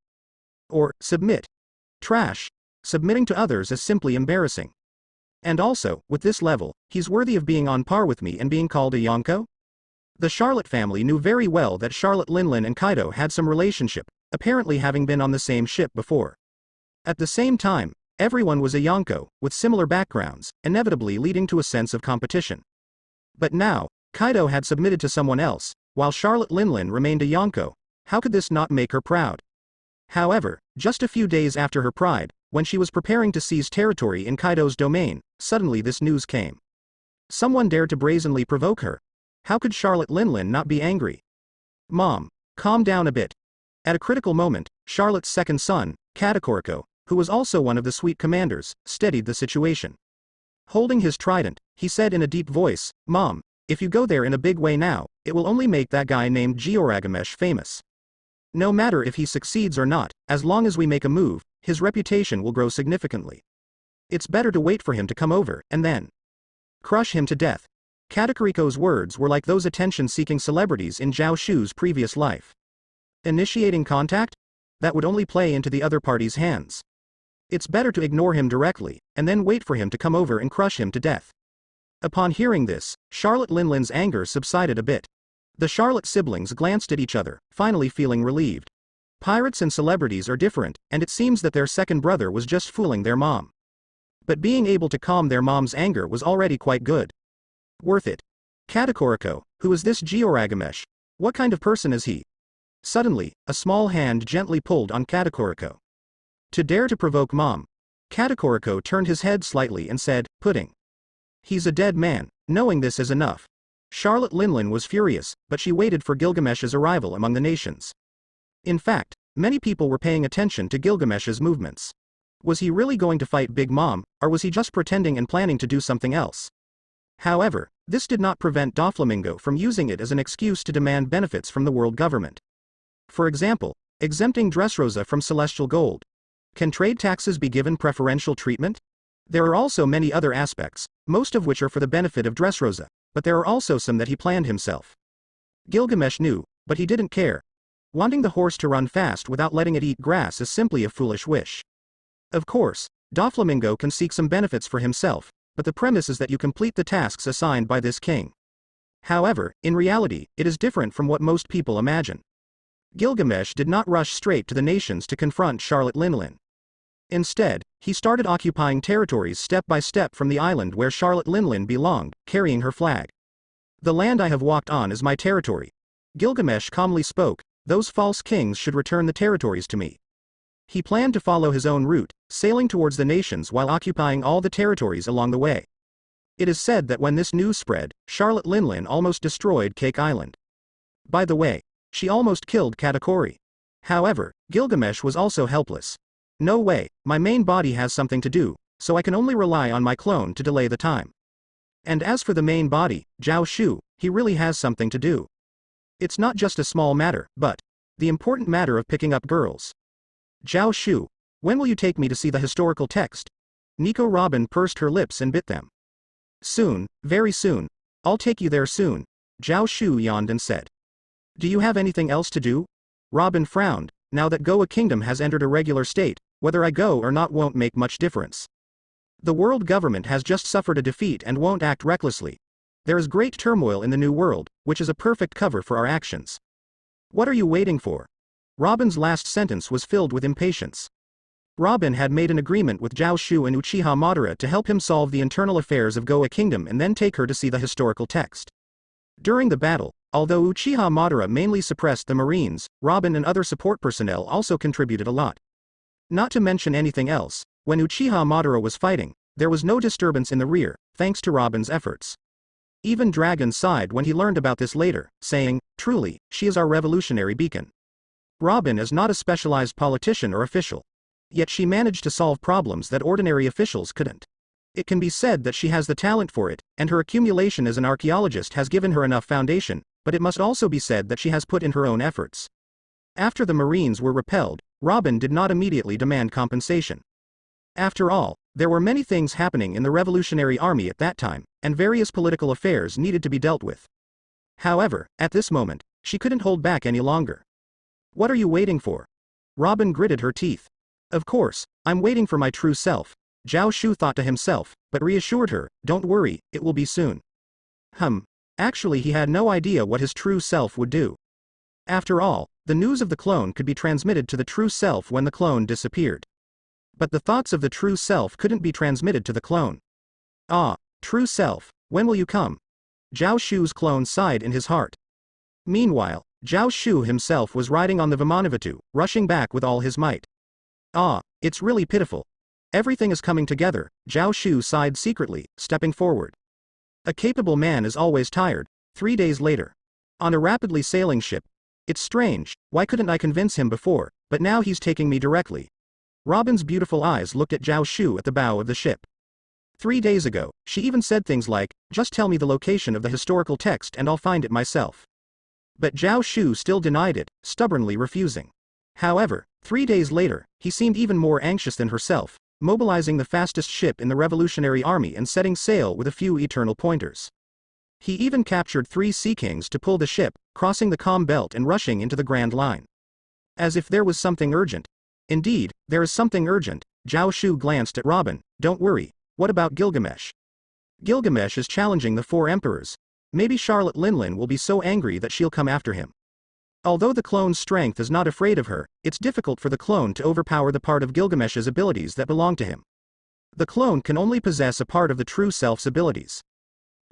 Or, submit. Trash. Submitting to others is simply embarrassing. And also, with this level, he's worthy of being on par with me and being called a Yonko? The Charlotte family knew very well that Charlotte Linlin and Kaido had some relationship, apparently having been on the same ship before. At the same time, everyone was a Yonko, with similar backgrounds, inevitably leading to a sense of competition. But now, Kaido had submitted to someone else, while Charlotte Linlin remained a Yonko. How could this not make her proud? However, just a few days after her pride, when she was preparing to seize territory in Kaido's domain, suddenly this news came. Someone dared to brazenly provoke her. How could Charlotte Linlin not be angry? Mom, calm down a bit. At a critical moment, Charlotte's second son, Katakoriko, who was also one of the suite commanders, steadied the situation. Holding his trident, he said in a deep voice, Mom, if you go there in a big way now, it will only make that guy named Gioragamesh famous. No matter if he succeeds or not, as long as we make a move, his reputation will grow significantly. It's better to wait for him to come over, and then. Crush him to death. Katakurico's words were like those attention-seeking celebrities in Zhao Shu's previous life. Initiating contact? That would only play into the other party's hands. It's better to ignore him directly, and then wait for him to come over and crush him to death. Upon hearing this, Charlotte Linlin's anger subsided a bit. The Charlotte siblings glanced at each other, finally feeling relieved. Pirates and celebrities are different, and it seems that their second brother was just fooling their mom. But being able to calm their mom's anger was already quite good. Worth it. Katakurico, who is this Georagamesh? What kind of person is he? Suddenly, a small hand gently pulled on Katakurico. To dare to provoke mom. Katakurico turned his head slightly and said, pudding. He's a dead man. Knowing this is enough. Charlotte Linlin was furious, but she waited for Gilgamesh's arrival among the nations. In fact, many people were paying attention to Gilgamesh's movements. Was he really going to fight Big Mom, or was he just pretending and planning to do something else? However, this did not prevent Doflamingo from using it as an excuse to demand benefits from the world government. For example, exempting Dressrosa from celestial gold. Can trade taxes be given preferential treatment? There are also many other aspects, most of which are for the benefit of Dressrosa, but there are also some that he planned himself. Gilgamesh knew, but he didn't care. Wanting the horse to run fast without letting it eat grass is simply a foolish wish. Of course, Doflamingo can seek some benefits for himself, but the premise is that you complete the tasks assigned by this king. However, in reality, it is different from what most people imagine. Gilgamesh did not rush straight to the nations to confront Charlotte Linlin. Instead, he started occupying territories step by step from the island where Charlotte Linlin belonged, carrying her flag. The land I have walked on is my territory. Gilgamesh calmly spoke, those false kings should return the territories to me. He planned to follow his own route, sailing towards the nations while occupying all the territories along the way. It is said that when this news spread, Charlotte Linlin almost destroyed Cake Island. By the way, she almost killed Katakuri. However, Gilgamesh was also helpless. No way, my main body has something to do, so I can only rely on my clone to delay the time. And as for the main body, Zhao Shu, he really has something to do. It's not just a small matter, but the important matter of picking up girls. Zhao Shu, when will you take me to see the historical text? Nico Robin pursed her lips and bit them. Soon, very soon. I'll take you there soon. Zhao Shu yawned and said. Do you have anything else to do? Robin frowned. Now that Goa Kingdom has entered a regular state, whether I go or not won't make much difference. The world government has just suffered a defeat and won't act recklessly. There is great turmoil in the new world, which is a perfect cover for our actions. What are you waiting for? Robin's last sentence was filled with impatience. Robin had made an agreement with Zhao Shu and Uchiha Madara to help him solve the internal affairs of Goa Kingdom and then take her to see the historical text. During the battle, although Uchiha Madara mainly suppressed the Marines, Robin and other support personnel also contributed a lot. Not to mention anything else, when Uchiha Madara was fighting, there was no disturbance in the rear, thanks to Robin's efforts. Even Dragon sighed when he learned about this later, saying, truly, she is our revolutionary beacon. Robin is not a specialized politician or official. Yet she managed to solve problems that ordinary officials couldn't. It can be said that she has the talent for it, and her accumulation as an archaeologist has given her enough foundation, but it must also be said that she has put in her own efforts. After the Marines were repelled, Robin did not immediately demand compensation. After all, there were many things happening in the Revolutionary Army at that time, and various political affairs needed to be dealt with. However, at this moment, she couldn't hold back any longer. What are you waiting for? Robin gritted her teeth. Of course, I'm waiting for my true self, Zhao Shu thought to himself, but reassured her, don't worry, it will be soon. Actually he had no idea what his true self would do. After all, the news of the clone could be transmitted to the true self when the clone disappeared. But the thoughts of the true self couldn't be transmitted to the clone. Ah, true self, when will you come? Zhao Shu's clone sighed in his heart. Meanwhile, Zhao Shu himself was riding on the Vimanavatu, rushing back with all his might. Ah, it's really pitiful. Everything is coming together, Zhao Shu sighed secretly, stepping forward. A capable man is always tired. 3 days later. On a rapidly sailing ship. It's strange, why couldn't I convince him before, but now he's taking me directly. Robin's beautiful eyes looked at Zhao Shu at the bow of the ship. 3 days ago, she even said things like, just tell me the location of the historical text and I'll find it myself. But Zhao Shu still denied it, stubbornly refusing. However, 3 days later, he seemed even more anxious than herself, mobilizing the fastest ship in the Revolutionary Army and setting sail with a few eternal pointers. He even captured 3 Sea Kings to pull the ship, crossing the calm belt and rushing into the Grand Line. As if there was something urgent. Indeed, there is something urgent. Zhao Shu glanced at Robin. Don't worry, what about Gilgamesh? Gilgamesh is challenging the 4 emperors. Maybe Charlotte Linlin will be so angry that she'll come after him. Although the clone's strength is not afraid of her, it's difficult for the clone to overpower the part of Gilgamesh's abilities that belong to him. The clone can only possess a part of the true self's abilities.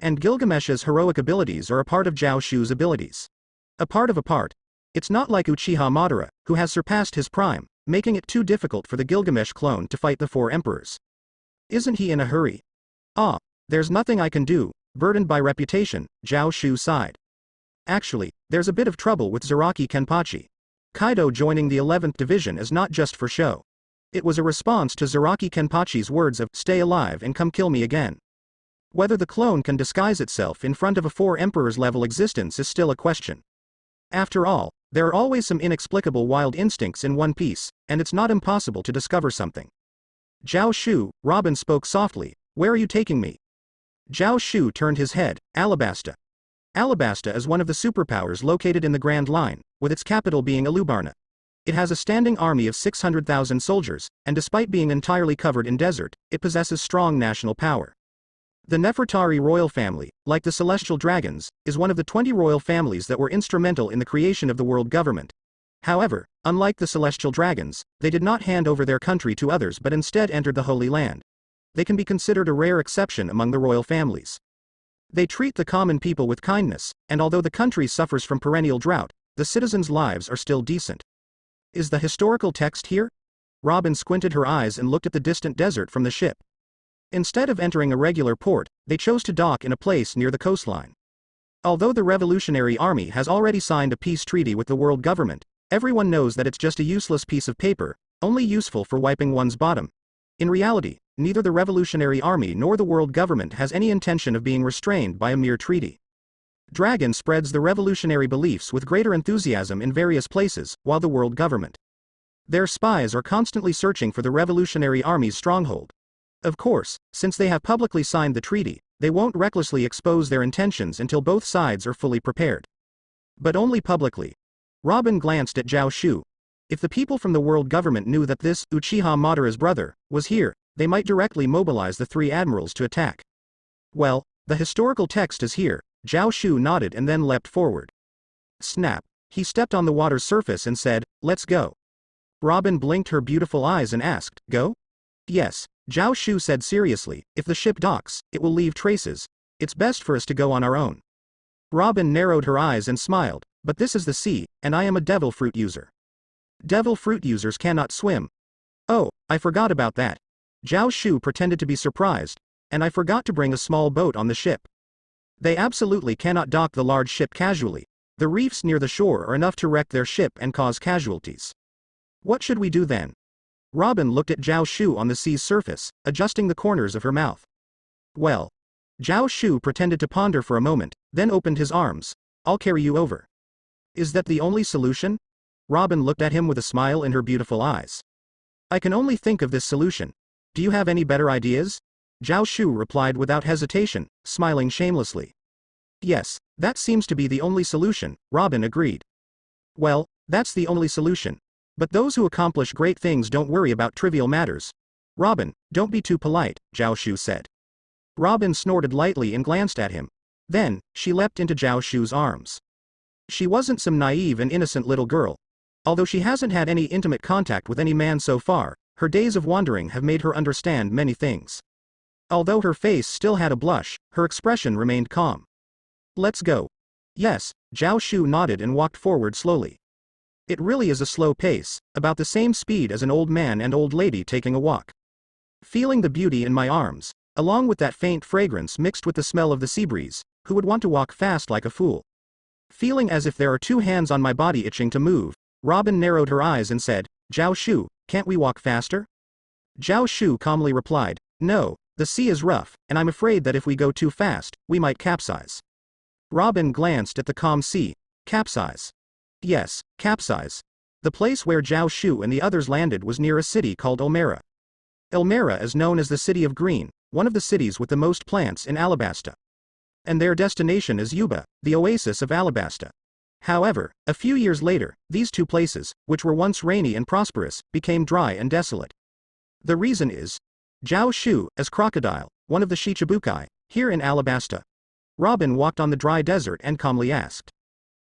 And Gilgamesh's heroic abilities are a part of Zhao Shu's abilities. A part of a part. It's not like Uchiha Madara, who has surpassed his prime, making it too difficult for the Gilgamesh clone to fight the 4 emperors. Isn't he in a hurry? Ah, there's nothing I can do, burdened by reputation, Zhao Shu sighed. Actually, there's a bit of trouble with Zaraki Kenpachi. Kaido joining the 11th Division is not just for show. It was a response to Zaraki Kenpachi's words of, stay alive and come kill me again. Whether the clone can disguise itself in front of a 4 emperors level existence is still a question. After all, there are always some inexplicable wild instincts in One Piece, and it's not impossible to discover something. Zhao Shu, Robin spoke softly, where are you taking me? Zhao Shu turned his head, Alabasta. Alabasta is one of the superpowers located in the Grand Line, with its capital being Alubarna. It has a standing army of 600,000 soldiers, and despite being entirely covered in desert, it possesses strong national power. The Nefertari royal family, like the celestial dragons, is one of the 20 royal families that were instrumental in the creation of the world government. However, unlike the celestial dragons, they did not hand over their country to others but instead entered the Holy Land. They can be considered a rare exception among the royal families. They treat the common people with kindness, and although the country suffers from perennial drought, the citizens' lives are still decent. Is the historical text here? Robin squinted her eyes and looked at the distant desert from the ship. Instead of entering a regular port, they chose to dock in a place near the coastline. Although the Revolutionary Army has already signed a peace treaty with the world government, everyone knows that it's just a useless piece of paper, only useful for wiping one's bottom. In reality, neither the Revolutionary Army nor the world government has any intention of being restrained by a mere treaty. Dragon spreads the revolutionary beliefs with greater enthusiasm in various places, while the world government. Their spies are constantly searching for the Revolutionary Army's stronghold. Of course, since they have publicly signed the treaty, they won't recklessly expose their intentions until both sides are fully prepared. But only publicly. Robin glanced at Zhao Shu. If the people from the world government knew that this, Uchiha Madara's brother, was here, they might directly mobilize the 3 admirals to attack. Well, the historical text is here, Zhao Shu nodded and then leapt forward. Snap. He stepped on the water's surface and said, let's go. Robin blinked her beautiful eyes and asked, go? Yes, Zhao Shu said seriously, if the ship docks, it will leave traces. It's best for us to go on our own. Robin narrowed her eyes and smiled, but this is the sea, and I am a devil fruit user. Devil fruit users cannot swim. Oh, I forgot about that. Zhao Shu pretended to be surprised, and I forgot to bring a small boat on the ship. They absolutely cannot dock the large ship casually. The reefs near the shore are enough to wreck their ship and cause casualties. What should we do then? Robin looked at Zhao Shu on the sea's surface, adjusting the corners of her mouth. Well. Zhao Shu pretended to ponder for a moment, then opened his arms. I'll carry you over. Is that the only solution? Robin looked at him with a smile in her beautiful eyes. I can only think of this solution. Do you have any better ideas? Zhao Shu replied without hesitation, smiling shamelessly. Yes, that seems to be the only solution, Robin agreed. Well, that's the only solution. But those who accomplish great things don't worry about trivial matters. Robin, don't be too polite, Zhao Shu said. Robin snorted lightly and glanced at him. Then, she leapt into Zhao Shu's arms. She wasn't some naive and innocent little girl. Although she hasn't had any intimate contact with any man so far, her days of wandering have made her understand many things. Although her face still had a blush, her expression remained calm. Let's go. Yes, Zhao Shu nodded and walked forward slowly. It really is a slow pace, about the same speed as an old man and old lady taking a walk. Feeling the beauty in my arms, along with that faint fragrance mixed with the smell of the sea breeze, who would want to walk fast like a fool? Feeling as if there are 2 hands on my body itching to move, Robin narrowed her eyes and said, Zhao Shu, can't we walk faster? Zhao Shu calmly replied, no, the sea is rough, and I'm afraid that if we go too fast, we might capsize. Robin glanced at the calm sea. Capsize. Yes, capsize. The place where Zhao Shu and the others landed was near a city called Omera. Elmira is known as the City of Green, one of the cities with the most plants in Alabasta. And their destination is Yuba, the oasis of Alabasta. However, a few years later, these two places, which were once rainy and prosperous, became dry and desolate. The reason is Zhao Shu as crocodile, one of the Shichibukai, here in Alabasta. Robin walked on the dry desert and calmly asked.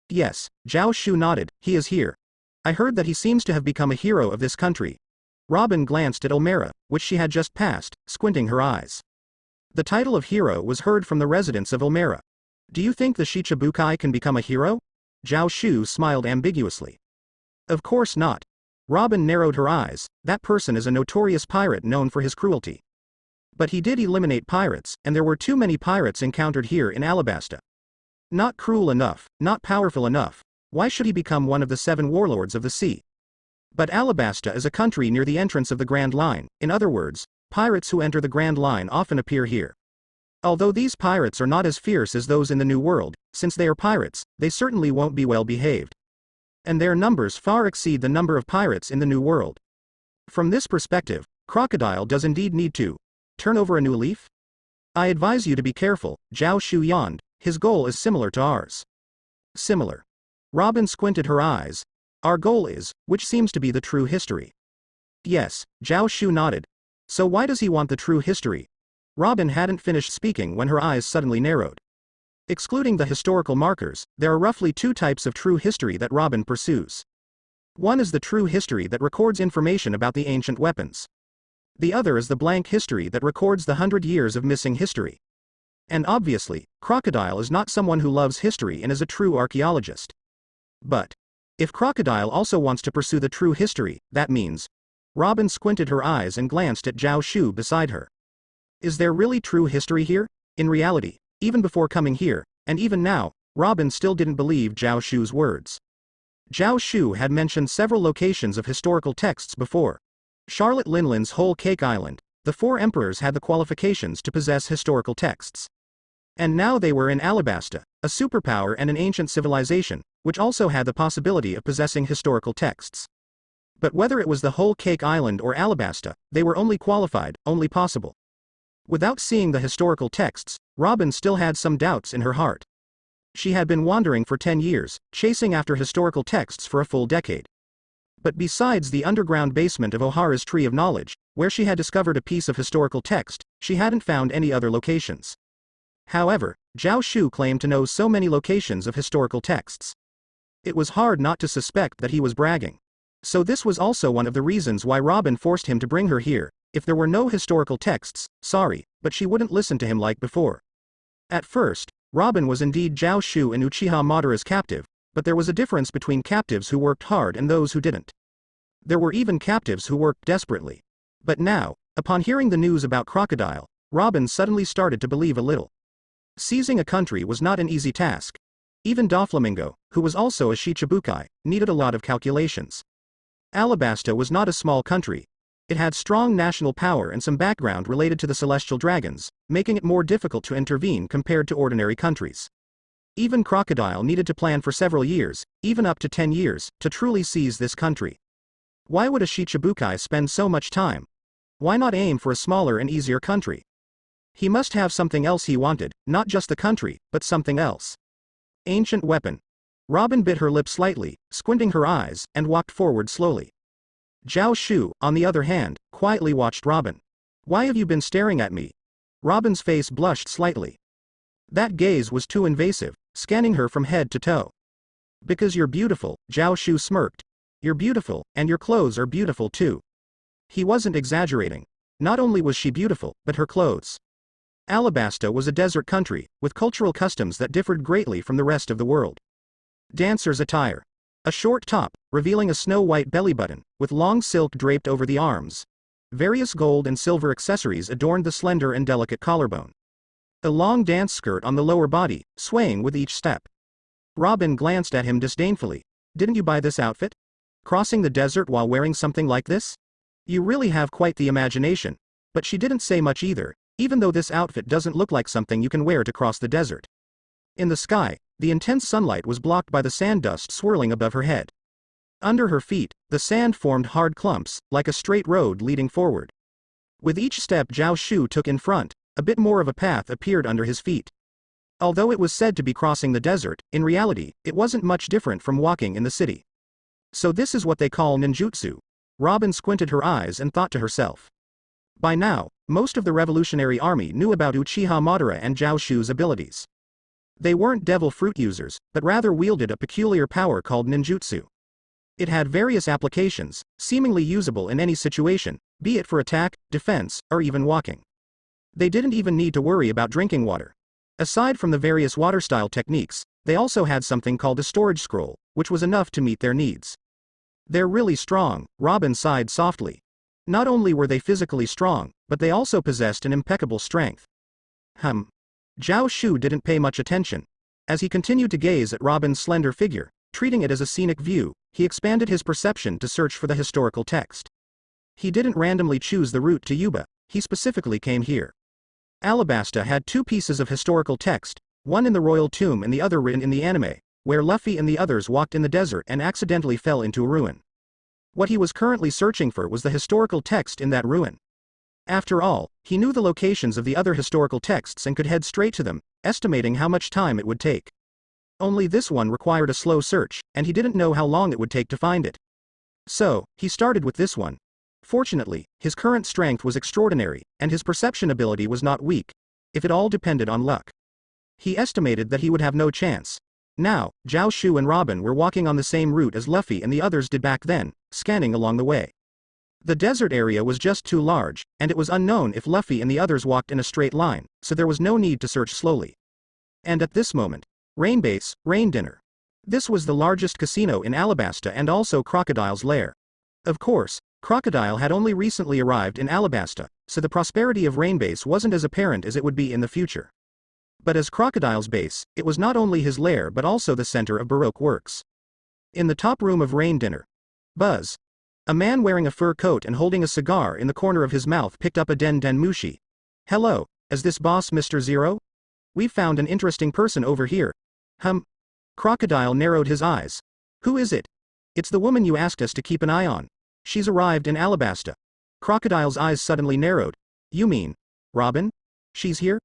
Yes, Zhao Shu nodded, he is here. I heard that he seems to have become a hero of this country. Robin glanced at Elmira, which she had just passed, squinting her eyes. The title of hero was heard from the residents of Elmira. Do you think the Shichibukai can become a hero? Zhao Shu smiled ambiguously. Of course not. Robin narrowed her eyes, that person is a notorious pirate known for his cruelty. But he did eliminate pirates, and there were too many pirates encountered here in Alabasta. Not cruel enough, not powerful enough. Why should he become one of the 7 warlords of the sea? But Alabasta is a country near the entrance of the Grand Line, in other words, pirates who enter the Grand Line often appear here. Although these pirates are not as fierce as those in the New World, since they are pirates, they certainly won't be well behaved. And their numbers far exceed the number of pirates in the New World. From this perspective, Crocodile does indeed need to turn over a new leaf? I advise you to be careful, Zhao Shu yawned, his goal is similar to ours. Similar. Robin squinted her eyes. Our goal is, which seems to be the true history. Yes, Zhao Shu nodded. So why does he want the true history? Robin hadn't finished speaking when her eyes suddenly narrowed. Excluding the historical markers, there are roughly 2 types of true history that Robin pursues. One is the true history that records information about the ancient weapons. The other is the blank history that records the 100 years of missing history. And obviously, Crocodile is not someone who loves history and is a true archaeologist. But if Crocodile also wants to pursue the true history, that means... Robin squinted her eyes and glanced at Zhao Shu beside her. Is there really true history here? In reality, even before coming here, and even now, Robin still didn't believe Zhao Shu's words. Zhao Shu had mentioned several locations of historical texts before. Charlotte Linlin's Whole Cake Island, the 4 emperors had the qualifications to possess historical texts. And now they were in Alabasta, a superpower and an ancient civilization, which also had the possibility of possessing historical texts. But whether it was the Whole Cake Island or Alabasta, they were only qualified, only possible. Without seeing the historical texts, Robin still had some doubts in her heart. She had been wandering for 10 years, chasing after historical texts for a full decade. But besides the underground basement of Ohara's Tree of Knowledge, where she had discovered a piece of historical text, she hadn't found any other locations. However, Zhao Shu claimed to know so many locations of historical texts. It was hard not to suspect that he was bragging. So this was also one of the reasons why Robin forced him to bring her here. If there were no historical texts, sorry, but she wouldn't listen to him like before. At first, Robin was indeed Zhao Shu and Uchiha Madara's captive, but there was a difference between captives who worked hard and those who didn't. There were even captives who worked desperately. But now, upon hearing the news about Crocodile, Robin suddenly started to believe a little. Seizing a country was not an easy task. Even Doflamingo, who was also a Shichibukai, needed a lot of calculations. Alabasta was not a small country. It had strong national power and some background related to the celestial dragons, making it more difficult to intervene compared to ordinary countries. Even Crocodile needed to plan for several years, even up to 10 years, to truly seize this country. Why would a Shichibukai spend so much time? Why not aim for a smaller and easier country? He must have something else he wanted, not just the country, but something else. Ancient weapon. Robin bit her lip slightly, squinting her eyes, and walked forward slowly. Zhao Shu, on the other hand, quietly watched Robin. Why have you been staring at me? Robin's face blushed slightly. That gaze was too invasive, scanning her from head to toe. Because you're beautiful, Zhao Shu smirked. You're beautiful, and your clothes are beautiful too. He wasn't exaggerating. Not only was she beautiful, but her clothes. Alabasta was a desert country, with cultural customs that differed greatly from the rest of the world. Dancer's attire. A short top, revealing a snow-white belly button, with long silk draped over the arms. Various gold and silver accessories adorned the slender and delicate collarbone. A long dance skirt on the lower body, swaying with each step. Robin glanced at him disdainfully. Didn't you buy this outfit? Crossing the desert while wearing something like this? You really have quite the imagination. But she didn't say much either, even though this outfit doesn't look like something you can wear to cross the desert. In the sky, the intense sunlight was blocked by the sand dust swirling above her head. Under her feet, the sand formed hard clumps, like a straight road leading forward. With each step Zhao Shu took in front, a bit more of a path appeared under his feet. Although it was said to be crossing the desert, in reality, it wasn't much different from walking in the city. So this is what they call ninjutsu. Robin squinted her eyes and thought to herself. By now, most of the revolutionary army knew about Uchiha Madara and Zhao Shu's abilities. They weren't devil fruit users, but rather wielded a peculiar power called ninjutsu. It had various applications, seemingly usable in any situation, be it for attack, defense, or even walking. They didn't even need to worry about drinking water. Aside from the various water-style techniques, they also had something called a storage scroll, which was enough to meet their needs. They're really strong, Robin sighed softly. Not only were they physically strong, but they also possessed an impeccable strength. Zhao Shu didn't pay much attention. As he continued to gaze at Robin's slender figure, treating it as a scenic view, he expanded his perception to search for the historical text. He didn't randomly choose the route to Yuba, he specifically came here. Alabasta had two pieces of historical text, one in the royal tomb and the other written in the anime, where Luffy and the others walked in the desert and accidentally fell into a ruin. What he was currently searching for was the historical text in that ruin. After all, he knew the locations of the other historical texts and could head straight to them, estimating how much time it would take. Only this one required a slow search, and he didn't know how long it would take to find it. So, he started with this one. Fortunately, his current strength was extraordinary, and his perception ability was not weak, if it all depended on luck. He estimated that he would have no chance. Now, Zhao Shu and Robin were walking on the same route as Luffy and the others did back then, scanning along the way. The desert area was just too large, and it was unknown if Luffy and the others walked in a straight line, so there was no need to search slowly. And at this moment, Rainbase, Rain Dinner. This was the largest casino in Alabasta and also Crocodile's lair. Of course, Crocodile had only recently arrived in Alabasta, so the prosperity of Rainbase wasn't as apparent as it would be in the future. But as Crocodile's base, it was not only his lair but also the center of Baroque works. In the top room of Rain Dinner, Buzz, a man wearing a fur coat and holding a cigar in the corner of his mouth, picked up a Den Mushi. Hello, is this boss Mr. Zero? We've found an interesting person over here. Crocodile narrowed his eyes. Who is it? It's the woman you asked us to keep an eye on. She's arrived in Alabasta. Crocodile's eyes suddenly narrowed. You mean Robin? She's here?